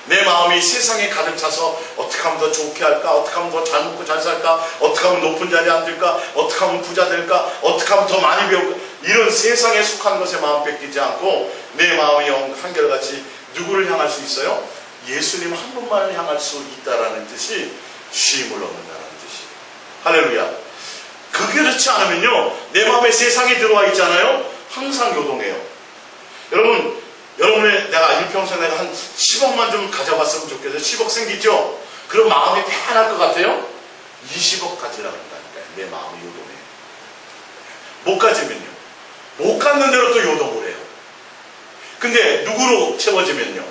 내 마음이 세상에 가득 차서 어떻게 하면 더 좋게 할까? 어떻게 하면 더 잘 먹고 잘 살까? 어떻게 하면 높은 자리에 앉을까? 어떻게 하면 부자 될까? 어떻게 하면 더 많이 배울까? 이런 세상에 속한 것에 마음 뺏기지 않고 내 마음이 한결같이 누구를 향할 수 있어요? 예수님 한 분만을 향할 수 있다라는 뜻이 쉼을 얻는다는 뜻이에요. 할렐루야. 그렇지 않으면요, 내 마음에 세상이 들어와 있잖아요. 항상 요동해요. 여러분의 내가 일평생 내가 한 10억만 좀 가져봤으면 좋겠어요. 10억 생기죠? 그럼 마음이 편할 것 같아요? 20억 가지라고 한다니까요. 내 마음이 요동해요. 못 가지면요, 못 갖는 대로 또 요동을 해요. 근데 누구로 채워지면요,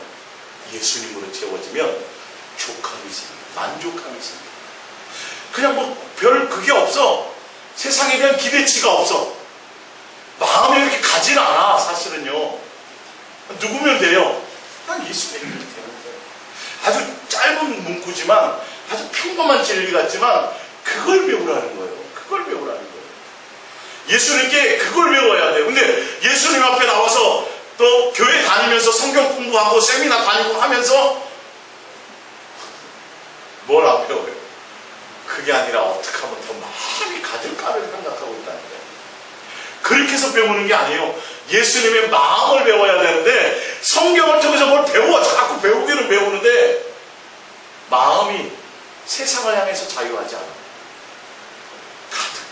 예수님으로 채워지면 족함이 생겨요. 만족함이 생겨요. 그냥 뭐 별 그게 없어. 세상에 대한 기대치가 없어. 마음이 그렇게 가진 않아. 사실은요, 누구면 돼요? 난 예수님이면 되는 거예요. 아주 짧은 문구지만 아주 평범한 진리 같지만 그걸 배우라는 거예요. 그걸 배우라는 거예요. 예수님께 그걸 배워야 돼요. 근데 예수님 앞에 나와서 또 교회 다니면서 성경 공부하고 세미나 다니고 하면서 뭘 안 배워요? 그게 아니라 어떻게 하면 더 많이 가질까를 생각하고 있다는 거예요. 그렇게 해서 배우는 게 아니에요. 예수님의 마음을 배워야 되는데 성경을 통해서 뭘 배워. 자꾸 배우기는 배우는데 마음이 세상을 향해서 자유하지 않아요.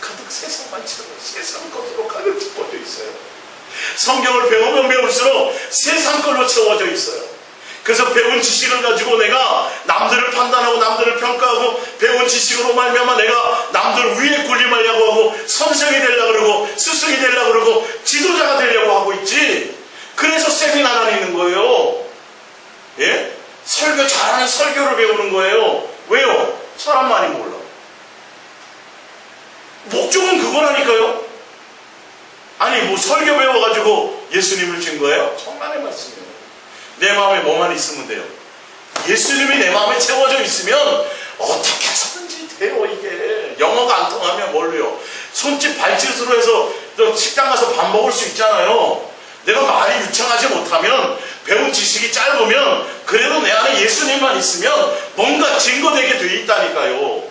가득 세상만 채워. 세상 것으로 가득 채워져 있어요. 성경을 배우면 배울수록 세상 걸로 채워져 있어요. 그래서 배운 지식을 가지고 내가 남들을 판단하고 남들을 평가하고 배운 지식으로 말미암아 내가 남들 위에 군림하려고 하고 선생이 되려고 그러고 스승이 되려고 그러고 지도자가 되려고 하고 있지. 그래서 세미나 다니는 거예요. 예? 설교 잘하는 설교를 배우는 거예요. 왜요? 사람 많이 몰라. 목적은 그거라니까요. 아니 뭐 설교 배워가지고 예수님을 준 거예요? 천만의 말씀이에요. 내 마음에 뭐만 있으면 돼요. 예수님이 내 마음에 채워져 있으면 어떻게 해서든지 돼요. 이게 영어가 안 통하면 뭘요? 손짓 발짓으로 해서 또 식당 가서 밥 먹을 수 있잖아요. 내가 말이 유창하지 못하면 배운 지식이 짧으면 그래도 내 안에 예수님만 있으면 뭔가 증거되게 돼 있다니까요.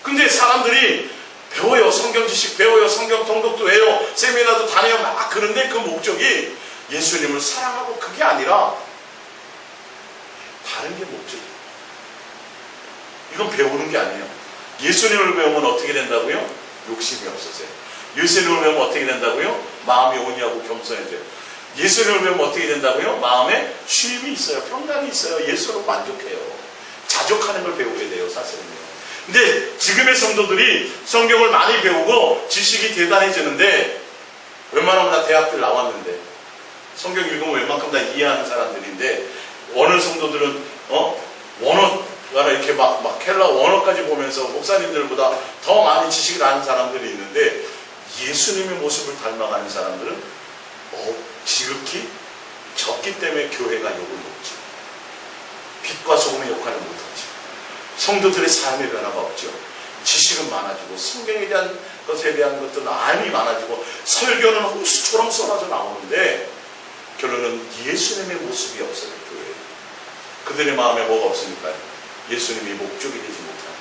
근데 사람들이 배워요. 성경 지식 배워요. 성경 통독도 해요. 세미나도 다녀요. 막 그런데 그 목적이 예수님을 사랑하고 그게 아니라 다른 게 목적이에요. 이건 배우는 게 아니에요. 예수님을 배우면 어떻게 된다고요? 욕심이 없어져요. 예수님을 배우면 어떻게 된다고요? 마음이 온유하고 겸손해져요. 예수님을 배우면 어떻게 된다고요? 마음에 쉼이 있어요. 평강이 있어요. 예수로 만족해요. 자족하는 걸 배우게 돼요. 사실은요. 근데 지금의 성도들이 성경을 많이 배우고 지식이 대단해지는데 웬만하면 다 대학들 나왔는데 성경 읽으면 웬만큼 다 이해하는 사람들인데 어느 성도들은 원어가 이렇게 막 켈라 원어까지 보면서 목사님들보다 더 많이 지식을 아는 사람들이 있는데 예수님의 모습을 닮아가는 사람들은 지극히 적기 때문에 교회가 욕을 먹죠. 빛과 소금의 역할을 못하죠. 성도들의 삶의 변화가 없죠. 지식은 많아지고 성경에 대한 것에 대한 것들은 암이 많아지고 설교는 홍수처럼 쏟아져 나오는데 결론은 예수님의 모습이 없어요. 교회에. 그들의 마음에 뭐가 없으니까요? 예수님이 목적이 되지 못합니다.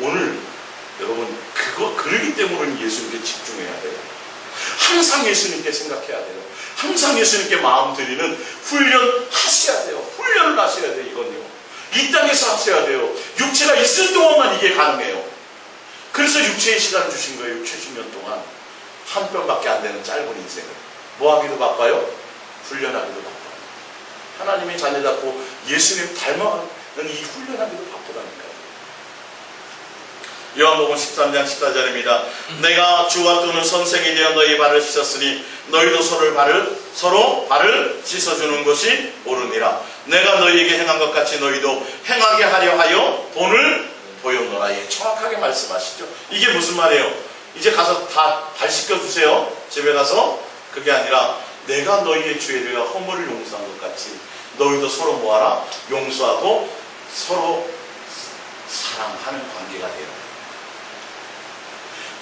오늘 여러분 그러기 때문에 예수님께 집중해야 돼요. 항상 예수님께 생각해야 돼요. 항상 예수님께 마음 드리는 훈련하셔야 돼요. 훈련을 하셔야 돼요. 이건요. 이 땅에서 하셔야 돼요. 육체가 있을 동안만 이게 가능해요. 그래서 육체의 시간 주신 거예요. 70년 동안 한 뼘밖에 안 되는 짧은 인생을 뭐 하기도 바빠요? 훈련하기도 바빠요. 하나님의 자녀답고 예수님 닮아가는 이 훈련하기도 바쁘다니까요. 요한복음 13장 14절입니다. 내가 주와 또는 선생이 되어 너희 발을 씻었으니 너희도 서로 발을 씻어주는 것이 옳으니라. 내가 너희에게 행한 것 같이 너희도 행하게 하려 하여 본을 보였노라. 예, 정확하게 말씀하시죠. 이게 무슨 말이에요? 이제 가서 다 발 씻겨주세요. 집에 가서. 그게 아니라 내가 너희의 죄를 허물을 용서한 것 같이 너희도 서로 뭐하라? 용서하고 서로 사랑하는 관계가 되어.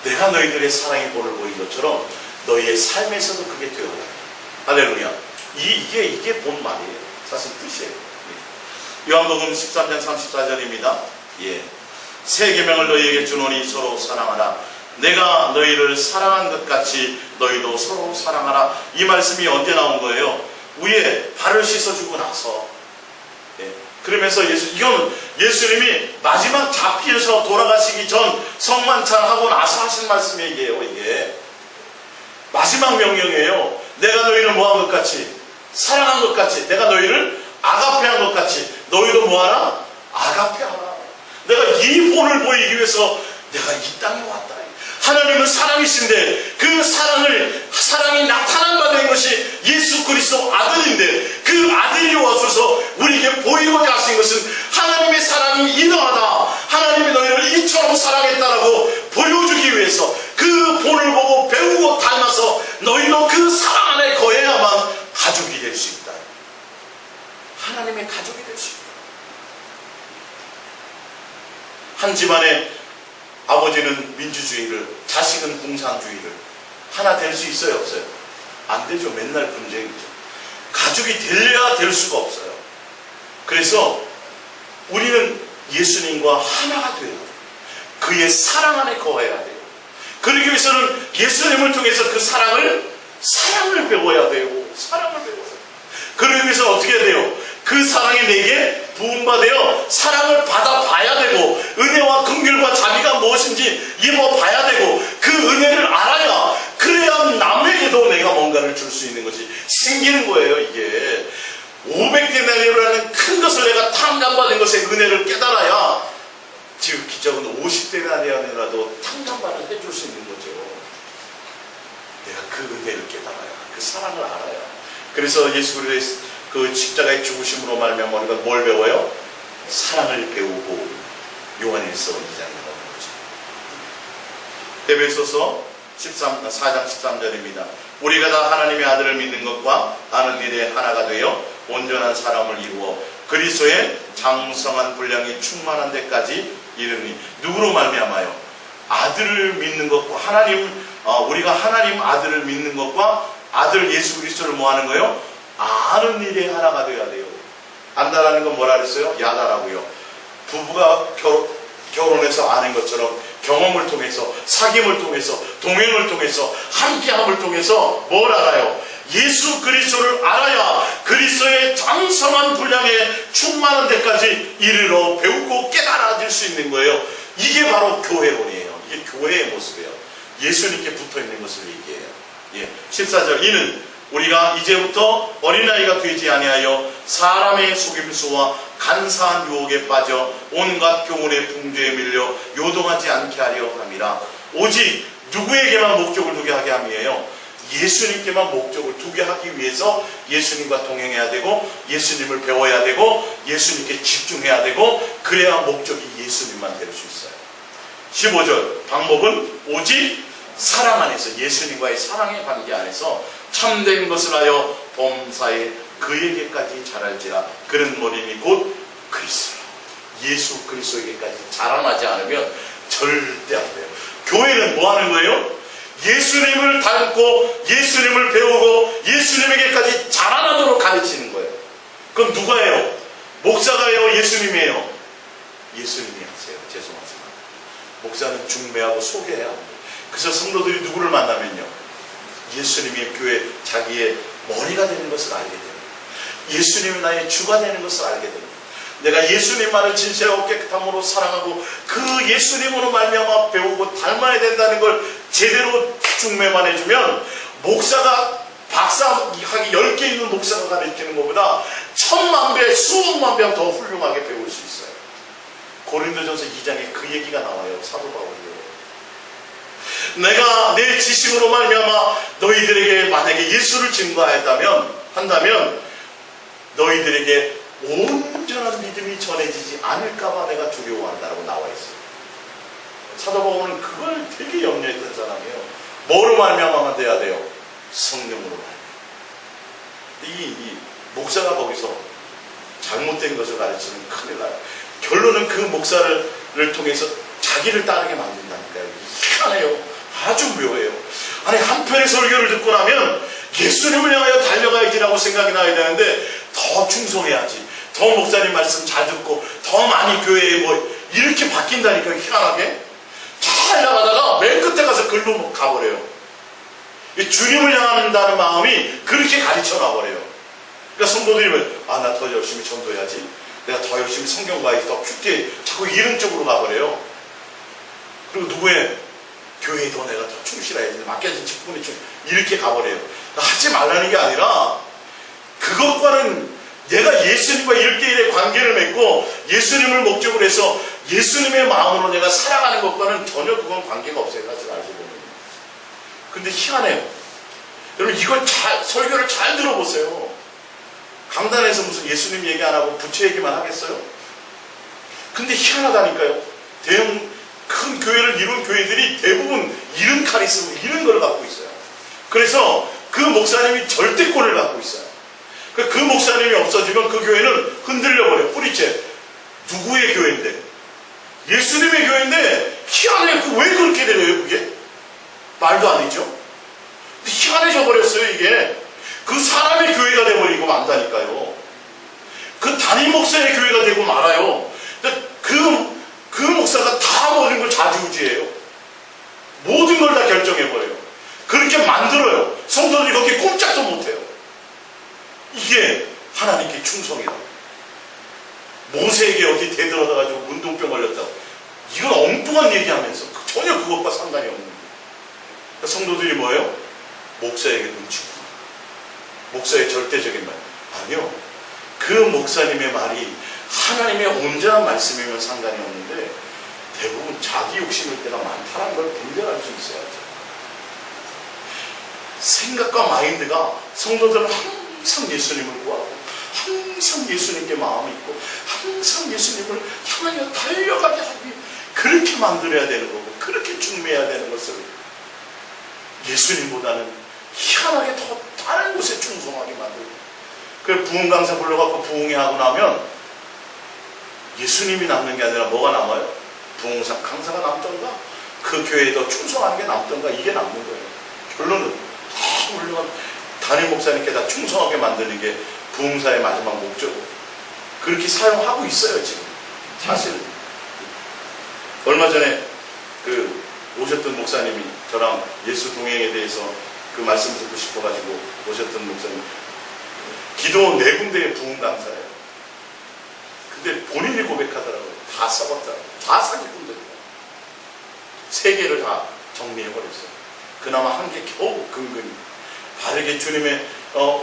내가 너희들의 사랑의 본을 보인 것처럼 너희의 삶에서도 그게 되어라. 할렐루야. 이게 본 말이에요. 사실 뜻이에요. 요한복음 13장 34절입니다. 새 계명을 너희에게 주노니 서로 사랑하라. 내가 너희를 사랑한 것 같이 너희도 서로 사랑하라. 이 말씀이 언제 나온 거예요? 위에 발을 씻어주고 나서. 그러면서 이건 예수님이 마지막 잡히에서 돌아가시기 전 성만찬하고 나서 하신 말씀이에요. 이게 마지막 명령이에요. 내가 너희를 뭐한 것 같이, 사랑한 것 같이, 내가 너희를 아가페한 것 같이 너희도 뭐하라? 아가페하라. 내가 이 본을 보이기 위해서 내가 이 땅에 왔다. 하나님은 사랑이신데 그 사랑이 나타난 바 된 것이 예수 그리스도 아들인데, 그 아들이 와셔서 우리에게 보이고자 하신 것은 하나님의 사랑이 이러하다, 하나님이 너희를 이처럼 사랑했다라고 보여주기 위해서 그 본을 보고 배우고 닮아서 너희도 그 사랑 안에 거해야만 가족이 될 수 있다. 하나님의 가족이 될 수 있다. 한 집안에 아버지는 민주주의를, 자식은 공산주의를 하나 될 수 있어요, 없어요? 안 되죠. 맨날 분쟁이죠. 가족이 되려야 될 수가 없어요. 그래서 우리는 예수님과 하나가 되어야 돼요. 그의 사랑 안에 거해야 돼요. 그러기 위해서는 예수님을 통해서 그 사랑을 배워야 돼요. 사랑을 배워야 돼요. 그러기 위해서 어떻게 해야 돼요? 그 사랑이 내게 부음받아 사랑을 받아봐야 되고, 은혜와 긍휼과 자비가 무엇인지 입어봐야 되고, 그 은혜를 알아야, 그래야 남에게도 내가 뭔가를 줄 수 있는 것이 생기는 거예요. 이게 500데나리오라는 큰 것을 내가 탕감받은 것의 은혜를 깨달아야 지금 기적은 50데나리오라도 탕감받을 해줄 수 있는 거죠. 내가 그 은혜를 깨달아야, 그 사랑을 알아야. 그래서 예수 그리스도의 그 십자가의 죽으심으로 말미암아 우리가 뭘 배워요? 사랑을 배우고, 요한일서 2장에 나오는 거죠. 에베소서 4장 13절입니다. 우리가 다 하나님의 아들을 믿는 것과 아는 일에 하나가 되어 온전한 사람을 이루어 그리스도의 장성한 분량이 충만한 데까지 이르니. 누구로 말미암아요? 아들을 믿는 것과 우리가 하나님 아들을 믿는 것과 아들 예수 그리스도를 뭐 하는 거예요? 아는 일에 하나가 되어야 돼요. 안다라는 건 뭐라 그랬어요? 야다라고요. 부부가 결혼해서 아는 것처럼 경험을 통해서, 사귐을 통해서, 동행을 통해서, 함께함을 통해서 뭘 알아요? 예수 그리스도를 알아야 그리스도의 장성한 분량에 충만한 데까지 이르러 배우고 깨달아질 수 있는 거예요. 이게 바로 교회론이에요. 이게 교회의 모습이에요. 예수님께 붙어있는 것을 얘기해요. 14절. 이는 우리가 이제부터 어린아이가 되지 아니하여 사람의 속임수와 간사한 유혹에 빠져 온갖 교훈의 풍조에 밀려 요동하지 않게 하려 함이라. 오직 누구에게만 목적을 두게 하게 함이에요? 예수님께만 목적을 두게 하기 위해서 예수님과 동행해야 되고, 예수님을 배워야 되고, 예수님께 집중해야 되고, 그래야 목적이 예수님만 될 수 있어요. 15절. 방법은 오직 사랑 안에서, 예수님과의 사랑의 관계 안에서 참된 것을 하여 범사에 그에게까지 자랄지라. 그는 머리니 곧 그리스도. 예수 그리스도에게까지 자라나지 않으면 절대 안 돼요. 교회는 뭐 하는 거예요? 예수님을 닮고 예수님을 배우고 예수님에게까지 자라나도록 가르치는 거예요. 그럼 누가 해요? 목사가 해요? 예수님이에요? 예수님이 하세요. 죄송하지만 목사는 중매하고 소개해야 합니다. 그래서 성도들이 누구를 만나면요, 예수님의 교회, 자기의 머리가 되는 것을 알게 됩니다. 예수님이 나의 주가 되는 것을 알게 됩니다. 내가 예수님만을 진실하고 깨끗함으로 사랑하고 그 예수님으로 말미암아 배우고 닮아야 된다는 걸 제대로 중매만 해주면, 목사가 박사학위 10개 있는 목사가 가르치는 것보다 1000만 배, 수억만 배 더 훌륭하게 배울 수 있어요. 고린도전서 2장에 그 얘기가 나와요. 사도 바울이요. 내가 내 지식으로 말미암아 너희들에게 만약에 예수를 한다면 너희들에게 온전한 믿음이 전해지지 않을까봐 내가 두려워한다라고 나와 있어요. 사도 바울은 그걸 되게 염려했던 사람이에요. 뭐로 말미암아만 돼야 돼요? 성령으로 말미암아. 이 목사가 거기서 잘못된 것을 가르치면 큰일 나요. 결론은 그 목사를 통해서 자기를 따르게 만든다니까요. 희한해요. 아주 묘해요. 아니, 한편의 설교를 듣고 나면 예수님을 향하여 달려가야지라고 생각이 나야 되는데 더 충성해야지, 더 목사님 말씀 잘 듣고 더 많이 교회에 뭐 이렇게 바뀐다니까요. 희한하게 잘 나가다가 맨 끝에 가서 글로 가버려요. 주님을 향한다는 마음이 그렇게 가르쳐 놔버려요. 그러니까 성도들이 나 더 열심히 전도해야지, 내가 더 열심히 성경 봐야지, 더 깊게 자꾸 이런 쪽으로 가버려요. 그리고 누구의 교회에 내가 더 충실해야지, 맡겨진 직분에 이렇게 가버려요. 하지 말라는 게 아니라 그것과는 내가 예수님과 1대1의 관계를 맺고 예수님을 목적으로 해서 예수님의 마음으로 내가 살아가는 것과는 전혀 그건 관계가 없어요. 사실 알고 보면. 근데 희한해요. 여러분, 이걸 설교를 잘 들어보세요. 강단에서 무슨 예수님 얘기 안 하고 부채 얘기만 하겠어요? 근데 희한하다니까요. 큰 교회를 이룬 교회들이 대부분 이런 카리스마, 이런 걸 갖고 있어요. 그래서 그 목사님이 절대권을 갖고 있어요. 그 목사님이 없어지면 그 교회는 흔들려버려. 뿌리째. 누구의 교회인데? 예수님의 교회인데 희한해. 왜 그렇게 되려요, 그게? 말도 안 되죠? 희한해져 버렸어요, 이게. 그 사람의 교회가 돼버리고 만다니까요. 그 담임 목사의 교회가 되고 말아요. 그 목사가 다 모든 걸 좌지우지해요. 모든 걸 다 결정해버려요. 그렇게 만들어요. 성도들이 거기에 꼼짝도 못해요. 이게 하나님께 충성이다. 모세에게 어디 대들어가지고 문둥병 걸렸다고. 이건 엉뚱한 얘기하면서 전혀 그것과 상관이 없는 거예요. 그러니까 성도들이 뭐예요? 목사에게 눈치고, 목사의 절대적인 말. 아니요. 그 목사님의 말이 하나님의 온전한 말씀이면 상관이 없는데 대부분 자기 욕심일 때가 많다는 걸 분별할 수 있어야죠. 생각과 마인드가 성도들은 항상 예수님을 구하고 항상 예수님께 마음이 있고 항상 예수님을 향하여 달려가게 하기, 그렇게 만들어야 되는 거고 그렇게 중매해야 되는 것을 예수님보다는 희한하게 더 다른 곳에 충성하게 만들고, 그 부흥 강사 불러갖고 부흥회 하고 나면 예수님이 남는 게 아니라 뭐가 남아요? 부흥사 강사가 남던가 그 교회에 더 충성하는 게 남던가, 이게 남는 거예요. 결론은 다 훌륭한 담임 목사님께 다 충성하게 만드는 게 부흥사의 마지막 목적이고 그렇게 사용하고 있어요 지금. 사실 얼마 전에 그 오셨던 목사님이 저랑 예수 동행에 대해서 그 말씀 듣고 싶어가지고 오셨던 목사님, 기도원 4군데의 부흥 강사예요. 근데 본인이 고백하더라고요. 다 썩었다. 다 사기꾼들이다. 3개를 다 정리해버렸어요. 그나마 한 개 겨우 근근히 바르게 주님의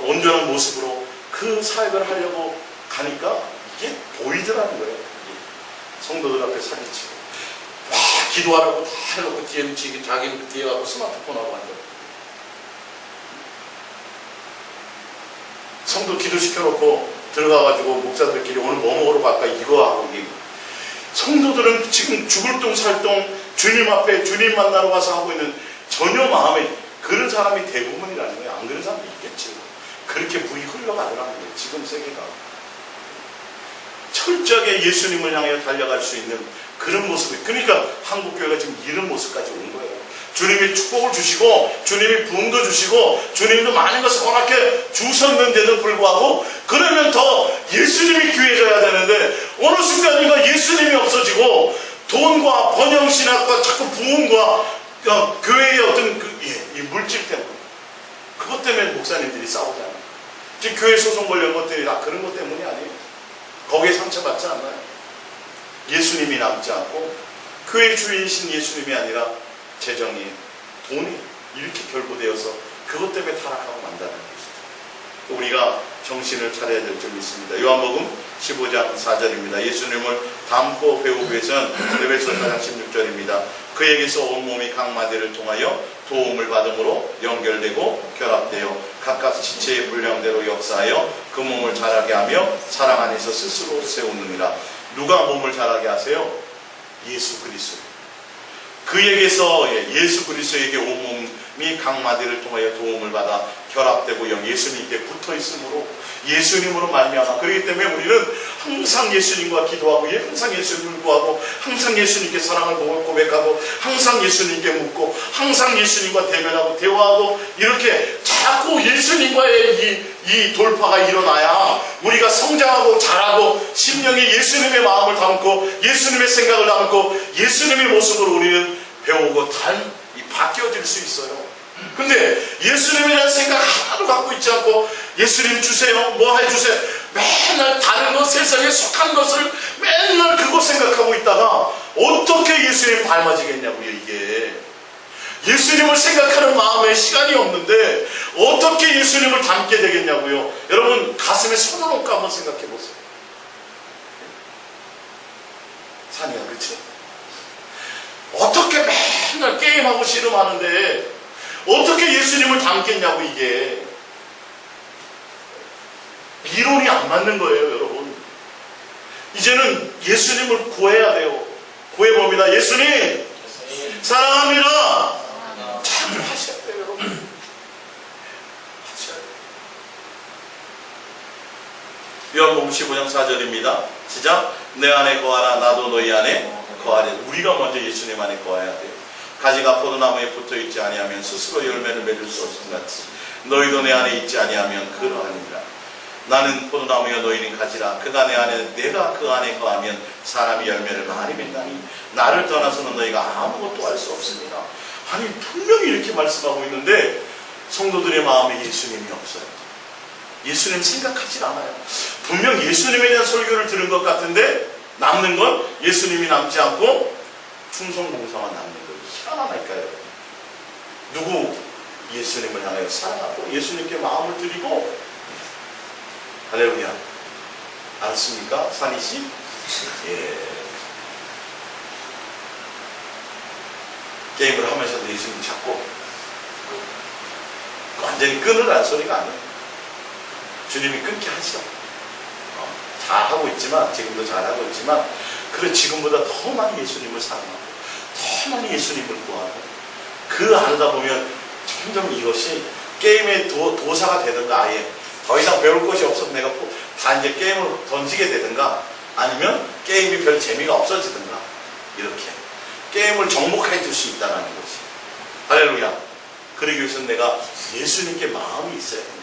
온전한 모습으로 그 사역을 하려고 가니까 이게 보이더라는 거예요. 성도들 앞에 사기치고 와 기도하라고 다 해놓고 뒤에는 자기는 뒤에 가고 스마트폰하고 앉아. 성도 기도시켜놓고 들어가가지고 목사들끼리 오늘 뭐 먹으러 갈까 이거 하고 얘기. 성도들은 지금 죽을 똥 살 똥 주님 앞에 주님 만나러 가서 하고 있는 전혀 마음에 그런 사람이 대부분이라는 거예요. 안 그런 사람도 있겠지. 그렇게 물이 흘러가더라는 거예요. 지금 세계가. 철저하게 예수님을 향해 달려갈 수 있는 그런 모습이. 그러니까 한국교회가 지금 이런 모습까지 온 거예요. 주님이 축복을 주시고 주님이 부흥도 주시고 주님도 많은 것을 허락해 주셨는데도 불구하고 그러면 더 예수님이 귀해져야 되는데 어느 순간인가 예수님이 없어지고 돈과 번영신학과 자꾸 부흥과 교회의 어떤 이 물질 때문에, 그것 때문에 목사님들이 싸우잖아요. 지금 교회 소송 걸려온 것들이 다 그런 것 때문이 아니에요. 거기에 상처받지 않나요? 예수님이 남지 않고 교회 주인이신 예수님이 아니라 재정이, 돈이 이렇게 결부되어서 그것 때문에 타락하고 만다는 것이죠. 우리가 정신을 차려야 될 점이 있습니다. 요한복음 15장 4절입니다. 예수님을 닮고 배우기 위해서는 에베소 4장 16절입니다. 그에게서 온몸이 각 마디를 통하여 도움을 받음으로 연결되고 결합되어 각각 지체의 분량대로 역사하여 그 몸을 자라게 하며 사랑 안에서 스스로 세우느니라. 누가 몸을 자라게 하세요? 예수 그리스도. 그에게서 예수 그리스도에게 온몸 강마디를 통하여 도움을 받아 결합되고 영 예수님께 붙어 있으므로 예수님으로 말미암아 그렇기 때문에 우리는 항상 예수님과 기도하고 항상 예수님을 구하고 항상 예수님께 사랑을 고백하고 항상 예수님께 묻고 항상 예수님과 대면하고 대화하고 이렇게 자꾸 예수님과의 이 돌파가 일어나야 우리가 성장하고 자라고 심령이 예수님의 마음을 담고 예수님의 생각을 담고 예수님의 모습으로 우리는 배우고 바뀌어질 수 있어요. 근데 예수님에 대한 생각 하나도 갖고 있지 않고 예수님 주세요, 뭐 해주세요, 맨날 다른 것, 세상에 속한 것을 맨날 그거 생각하고 있다가 어떻게 예수님 닮아지겠냐고요. 이게 예수님을 생각하는 마음에 시간이 없는데 어떻게 예수님을 닮게 되겠냐고요. 여러분 가슴에 손을 얹고 한번 생각해 보세요. 산이야, 그렇지? 어떻게 맨날 게임하고 씨름하는데 어떻게 예수님을 닮겠냐고. 이게 이론이 안 맞는 거예요. 여러분 이제는 예수님을 구해야 돼요. 구해봅니다. 예수님 사랑합니다. 잘 하셔야 돼요. 여러분 하셔야 돼요. 요한복음 15장 4절입니다 시작. 내 안에 거하라 나도 너희 안에 거하리. 우리가 먼저 예수님 안에 거해야 돼요. 가지가 포도나무에 붙어있지 아니하면 스스로 열매를 맺을 수 없음 같이 너희도 내 안에 있지 아니하면 그러하니라. 나는 포도나무여 너희는 가지라. 그가 내 안에 내가 그 안에 거하면 사람이 열매를 많이 맺나니 나를 떠나서는 너희가 아무것도 할 수 없습니다. 아니 분명히 이렇게 말씀하고 있는데 성도들의 마음에 예수님이 없어요. 예수님 생각하지 않아요. 분명 예수님에 대한 설교를 들은 것 같은데 남는 건 예수님이 남지 않고 충성봉사만 남는 거예요. 희한하니까요. 누구? 예수님을 향하여 사랑하고 예수님께 마음을 드리고. 할렐루야. 알았습니까? 산이씨? 예. 게임을 하면서도 예수님 찾고 완전히 끊으라는 소리가 아니에요. 주님이 끊게 하죠. 잘하고 있지만, 지금도 잘하고 있지만, 그래 지금보다 더 많이 예수님을 사랑하고 더 많이 예수님을 구하고 그 하다 보면 점점 이것이 게임의 도사가 되든가 아예 더 이상 배울 것이 없어서 내가 다 이제 게임을 던지게 되든가 아니면 게임이 별 재미가 없어지든가 이렇게 게임을 정복해 줄 수 있다는 거지. 할렐루야. 그러기 위해서는 내가 예수님께 마음이 있어야 된다.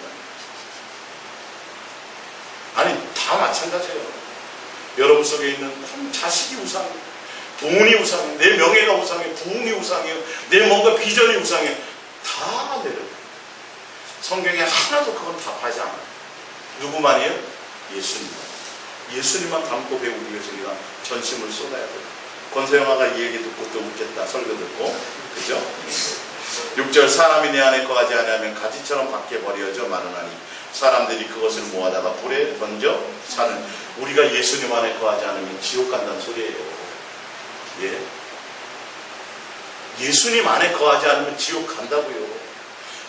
아니 다 마찬가지예요. 여러분 속에 있는 자식이 우상이에요. 돈이 우상이에요. 내 명예가 우상이에요. 부흥이 우상이에요. 내 뭔가 비전이 우상이에요. 다 내려요. 성경에 하나도 그건 답하지 않아요. 누구만이에요? 예수님. 예수님만 담고 배우기 위해서 우리가 전심을 쏟아야 돼요. 권서영아가 이 얘기 듣고 또 웃겠다. 설교 듣고. 그죠? 6절 사람이 내 안에 거하지 않으면 가지처럼 밖에 버려져 마르나니 사람들이 그것을 모아다가 불에 던져 사는. 우리가 예수님 안에 거하지 않으면 지옥 간다는 소리예요. 예? 예수님 안에 거하지 않으면 지옥 간다고요.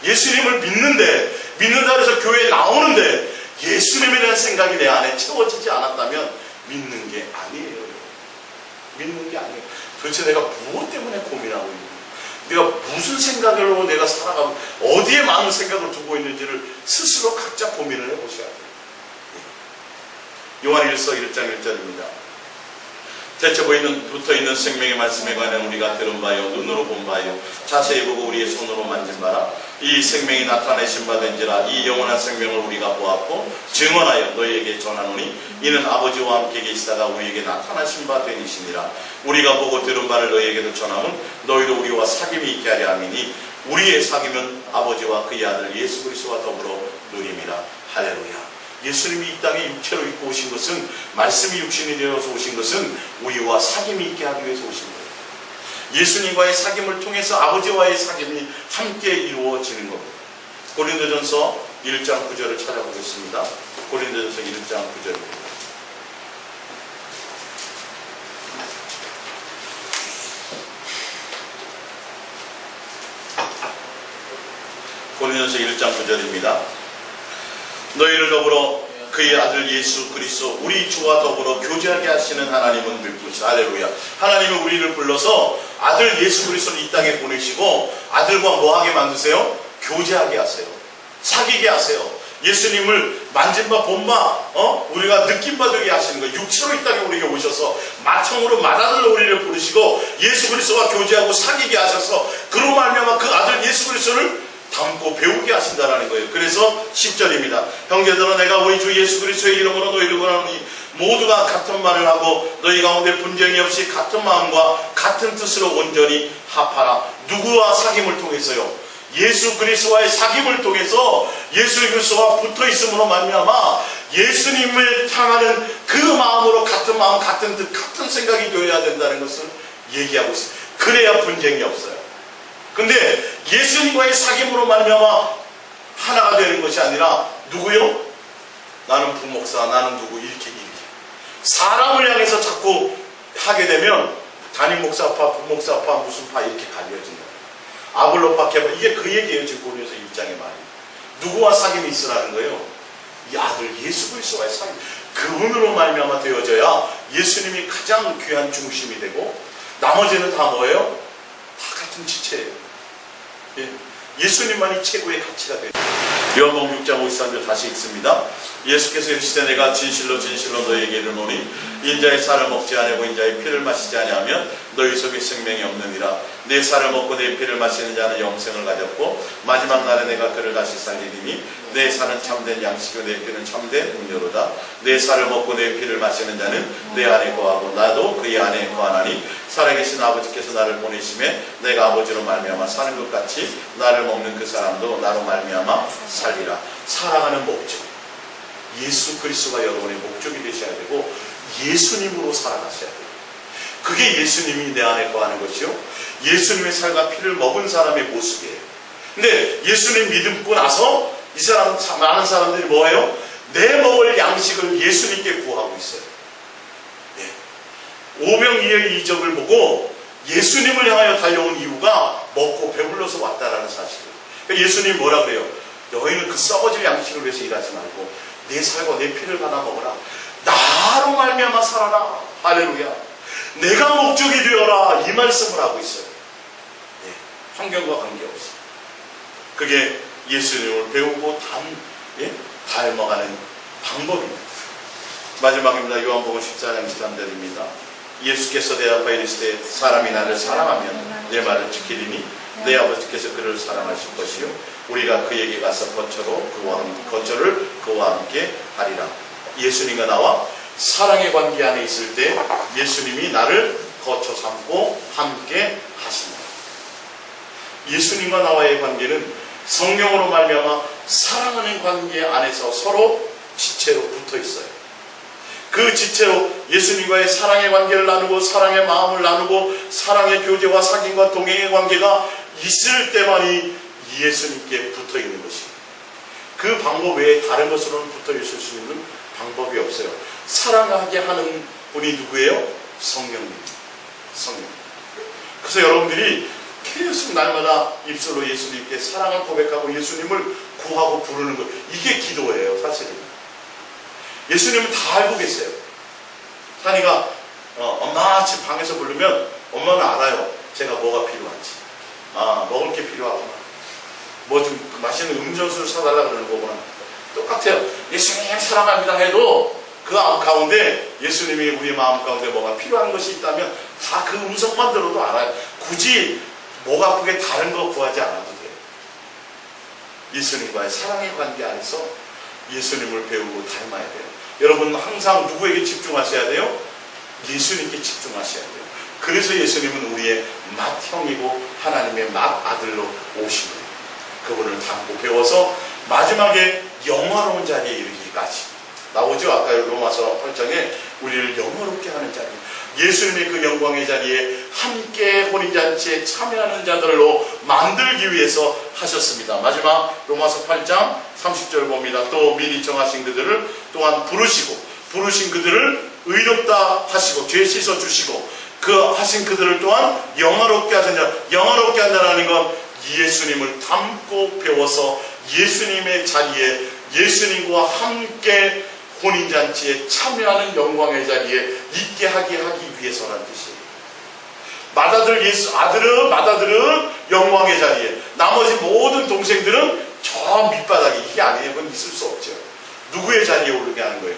예수님을 믿는다 해서 교회에 나오는데 예수님에 대한 생각이 내 안에 채워지지 않았다면 믿는 게 아니에요. 믿는 게 아니에요. 도대체 내가 무엇 때문에 고민하고 있는 거예요? 내가 무슨 생각으로 내가 살아가고 어디에 많은 생각을 두고 있는지를 스스로 각자 고민을 해보셔야 돼요. 요한일서 1장 1절입니다. 대체 붙어있는 생명의 말씀에 관해 우리가 들은 바요 눈으로 본 바요 자세히 보고 우리의 손으로 만진 바라. 이 생명이 나타내신 바 된지라. 이 영원한 생명을 우리가 보았고 증언하여 너희에게 전하노니 이는 아버지와 함께 계시다가 우리에게 나타나신 바 되니시니라. 우리가 보고 들은 바를 너희에게도 전하면 너희도 우리와 사귐이 있게 하려 함이니 우리의 사귐은 아버지와 그의 아들 예수 그리스도와 더불어 누림이라. 할렐루야. 예수님이 이 땅에 육체로 입고 오신 것은, 말씀이 육신이 되어서 오신 것은 우리와 사귐이 있게 하기 위해서 오신 거예요. 예수님과의 사귐을 통해서 아버지와의 사귐이 함께 이루어지는 겁니다. 고린도전서 1장 9절을 찾아보겠습니다. 고린도전서 1장 9절입니다. 고린도전서 1장 9절입니다. 너희를 더불어 그의 아들 예수 그리스도 우리 주와 더불어 교제하게 하시는 하나님은 누구시다. 할렐루야. 하나님은 우리를 불러서 아들 예수 그리스도를 이 땅에 보내시고 아들과 뭐하게 만드세요? 교제하게 하세요. 사귀게 하세요. 예수님을 만진바 본바 우리가 느낌받게 하시는 거예요. 육체로 이 땅에 우리에게 오셔서 마청으로 맏아들로 우리를 부르시고 예수 그리스도와 교제하고 사귀게 하셔서 그로 말미암아 그 아들 예수 그리스도를 담고 배우게 하신다라는 거예요. 그래서 10절입니다. 형제들아 내가 우리 주 예수 그리스도의 이름으로 너희를 권하노니 모두가 같은 말을 하고 너희 가운데 분쟁이 없이 같은 마음과 같은 뜻으로 온전히 합하라. 누구와 사귐을 통해서요? 예수 그리스도와의 사귐을 통해서 예수 그리스도와 붙어있음으로 말미암아 예수님을 향하는 그 마음으로 같은 마음, 같은 뜻, 같은 생각이 되어야 된다는 것을 얘기하고 있어요. 그래야 분쟁이 없어요. 근데 예수님과의 사귐으로 말미암아 하나가 되는 것이 아니라 누구요? 나는 부목사, 나는 누구 이렇게 사람을 향해서 자꾸 하게 되면 담임 목사파, 부목사파, 무슨 파 이렇게 갈려진다. 아볼로파, 케바 이게 그 얘기예요. 지금 고린도서 1장의 말이. 누구와 사귐이 있으라는 거예요? 이 아들 예수 그리스도와의 사귐. 그분으로 말미암아 되어져야 예수님이 가장 귀한 중심이 되고 나머지는 다 뭐예요? 다 같은 지체예요. 예수님만이 최고의 가치가 돼요. 요한복음 6장 53절 다시 읽습니다. 예수께서 이르시되 내가 진실로 진실로 너희에게 이르노니 인자의 살을 먹지 아니하고 인자의 피를 마시지 아니하면 너희 속에 생명이 없느니라. 내 살을 먹고 내 피를 마시는 자는 영생을 가졌고 마지막 날에 내가 그를 다시 살리리니 내 살은 참된 양식이요 내 피는 참된 음료로다. 내 살을 먹고 내 피를 마시는 자는 내 안에 거하고 나도 그의 안에 거하나니 살아계신 아버지께서 나를 보내심에 내가 아버지로 말미암아 사는 것 같이 나를 먹는 그 사람도 나로 말미암아 살리라. 살아가는 목적, 예수 그리스도가 여러분의 목적이 되셔야 되고 예수님으로 살아가셔야 돼요. 그게 예수님이 내 안에 거하는 것이요 예수님의 살과 피를 먹은 사람의 모습이에요. 근데 예수님 믿고 나서 이 사람, 많은 사람들이 뭐예요? 내 먹을 양식을 예수님께 구하고 있어요. 오병이어의 이적을 보고 예수님을 향하여 달려온 이유가 먹고 배불러서 왔다라는 사실이에요. 그러니까 예수님이 뭐라 그래요? 너희는 그 썩어질 양식을 위해서 일하지 말고 내 살과 내 피를 받아 먹어라. 나로 말미암아 살아라. 할렐루야. 내가 목적이 되어라. 이 말씀을 하고 있어요. 환경과 관계없이. 그게 예수님을 배우고 닮아가는 방법입니다. 마지막입니다. 요한복음 14장 23절입니다. 예수께서 내 앞에 이르시되 사람이 나를 사랑하면 내 말을 지키리니 내 아버지께서 그를 사랑하실 것이요 우리가 그에게 가서 거처를 그와 함께 하리라. 예수님과 나와 사랑의 관계 안에 있을 때 예수님이 나를 거처 삼고 함께 하십니다. 예수님과 나와의 관계는 성령으로 말미암아 사랑하는 관계 안에서 서로 지체로 붙어 있어요. 그 지체로 예수님과의 사랑의 관계를 나누고 사랑의 마음을 나누고 사랑의 교제와 사귐과 동행의 관계가 있을 때만이 예수님께 붙어 있는 것입니다. 그 방법 외에 다른 것으로는 붙어 있을 수 있는 방법이 없어요. 사랑하게 하는 분이 누구예요? 성령님. 성령. 그래서 여러분들이 계속 날마다 입술로 예수님께 사랑을 고백하고 예수님을 구하고 부르는 것, 이게 기도예요. 사실은. 예수님은 다 알고 계세요. 산이가 엄마 지금 방에서 부르면 엄마는 알아요. 제가 뭐가 필요한지. 먹을 게 필요하구나. 뭐 좀 맛있는 음료수를 사달라 그러는 거구나. 똑같아요. 예수님 사랑합니다 해도 그 가운데 예수님이 우리 마음 가운데 뭐가 필요한 것이 있다면 다 그 음성만 들어도 알아요. 굳이 목 아프게 다른 거 구하지 않아도 돼요. 예수님과의 사랑의 관계 안에서 예수님을 배우고 닮아야 돼요. 여러분 항상 누구에게 집중하셔야 돼요? 예수님께 집중하셔야 돼요. 그래서 예수님은 우리의 맏형이고 하나님의 맏아들로 오신 거예요. 그분을 닮고 배워서 마지막에 영화로운 자리에 이르기까지 나오죠. 아까 로마서 8장에 우리를 영화롭게 하는 자리, 예수님의 그 영광의 자리에 함께 혼인잔치에 참여하는 자들로 만들기 위해서 하셨습니다. 마지막 로마서 8장 30절 봅니다. 또 미리 정하신 그들을 또한 부르신 그들을 의롭다 하시고 죄 씻어 주시고 그 하신 그들을 또한 영화롭게 하셨냐. 영화롭게 한다는 건 예수님을 닮고 배워서 예수님의 자리에 예수님과 함께 혼인잔치에 참여하는 영광의 자리에 있게 하기 위해서라는 뜻이에요. 맏아들은 영광의 자리에, 나머지 모든 동생들은 저 밑바닥에. 이게 아니에요. 그건 있을 수 없죠. 누구의 자리에 오르게 하는 거예요?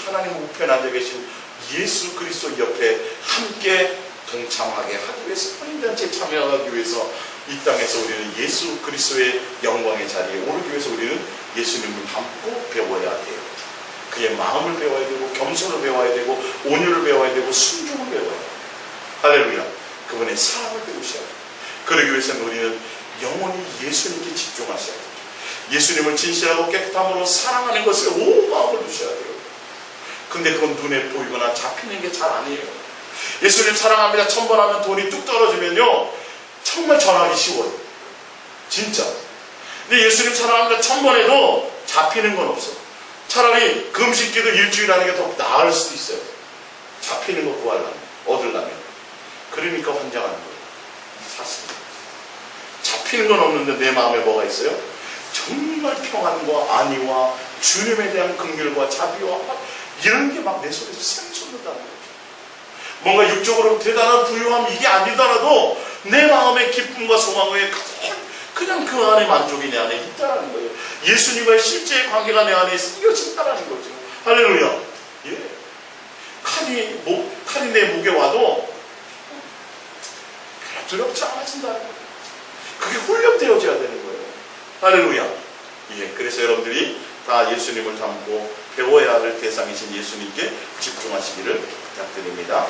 하나님 우편에 앉아 계신 예수 그리스도 옆에 함께 동참하게 하기 위해서, 혼인잔치에 참여하기 위해서 이 땅에서 우리는 예수 그리스도의 영광의 자리에 오르기 위해서 우리는 예수님을 닮고 배워야 돼요. 그의 마음을 배워야 되고, 겸손을 배워야 되고, 온유를 배워야 되고, 순종을 배워야 돼요. 할렐루야. 그분의 사랑을 배우셔야 돼요. 그러기 위해서는 우리는 영원히 예수님께 집중하셔야 돼요. 예수님을 진실하고 깨끗함으로 사랑하는 것에 온 마음을 두셔야 돼요. 근데 그건 눈에 보이거나 잡히는 게 잘 아니에요. 예수님 사랑합니다 첨번하면 돈이 뚝 떨어지면요, 정말 전하기 쉬워요. 진짜. 근데 예수님 사랑합니다 첨번해도 잡히는 건 없어. 차라리 금식기도 일주일 하는 게 더 나을 수도 있어요. 잡히는 거 구하려면, 얻으려면. 그러니까 환장하는 거예요. 샀습니다. 잡히는 건 없는데 내 마음에 뭐가 있어요? 정말 평안과 안위와 주님에 대한 긍휼과 자비와 이런 게 막 내 속에서 샘솟는다는 거죠. 뭔가 육적으로 대단한 부유함 이게 아니더라도 내 마음의 기쁨과 소망에 그냥 그 안에 만족이 내 안에 있다는 거예요. 예수님과의 실제 관계가 내 안에 이어진다는 거죠. 할렐루야. 예. 칼이 내 목에 와도 두렵지 않아진다는 거예요. 그게 훈련되어져야 되는 거예요. 할렐루야. 예. 그래서 여러분들이 다 예수님을 닮고 배워야 할 대상이신 예수님께 집중하시기를 부탁드립니다.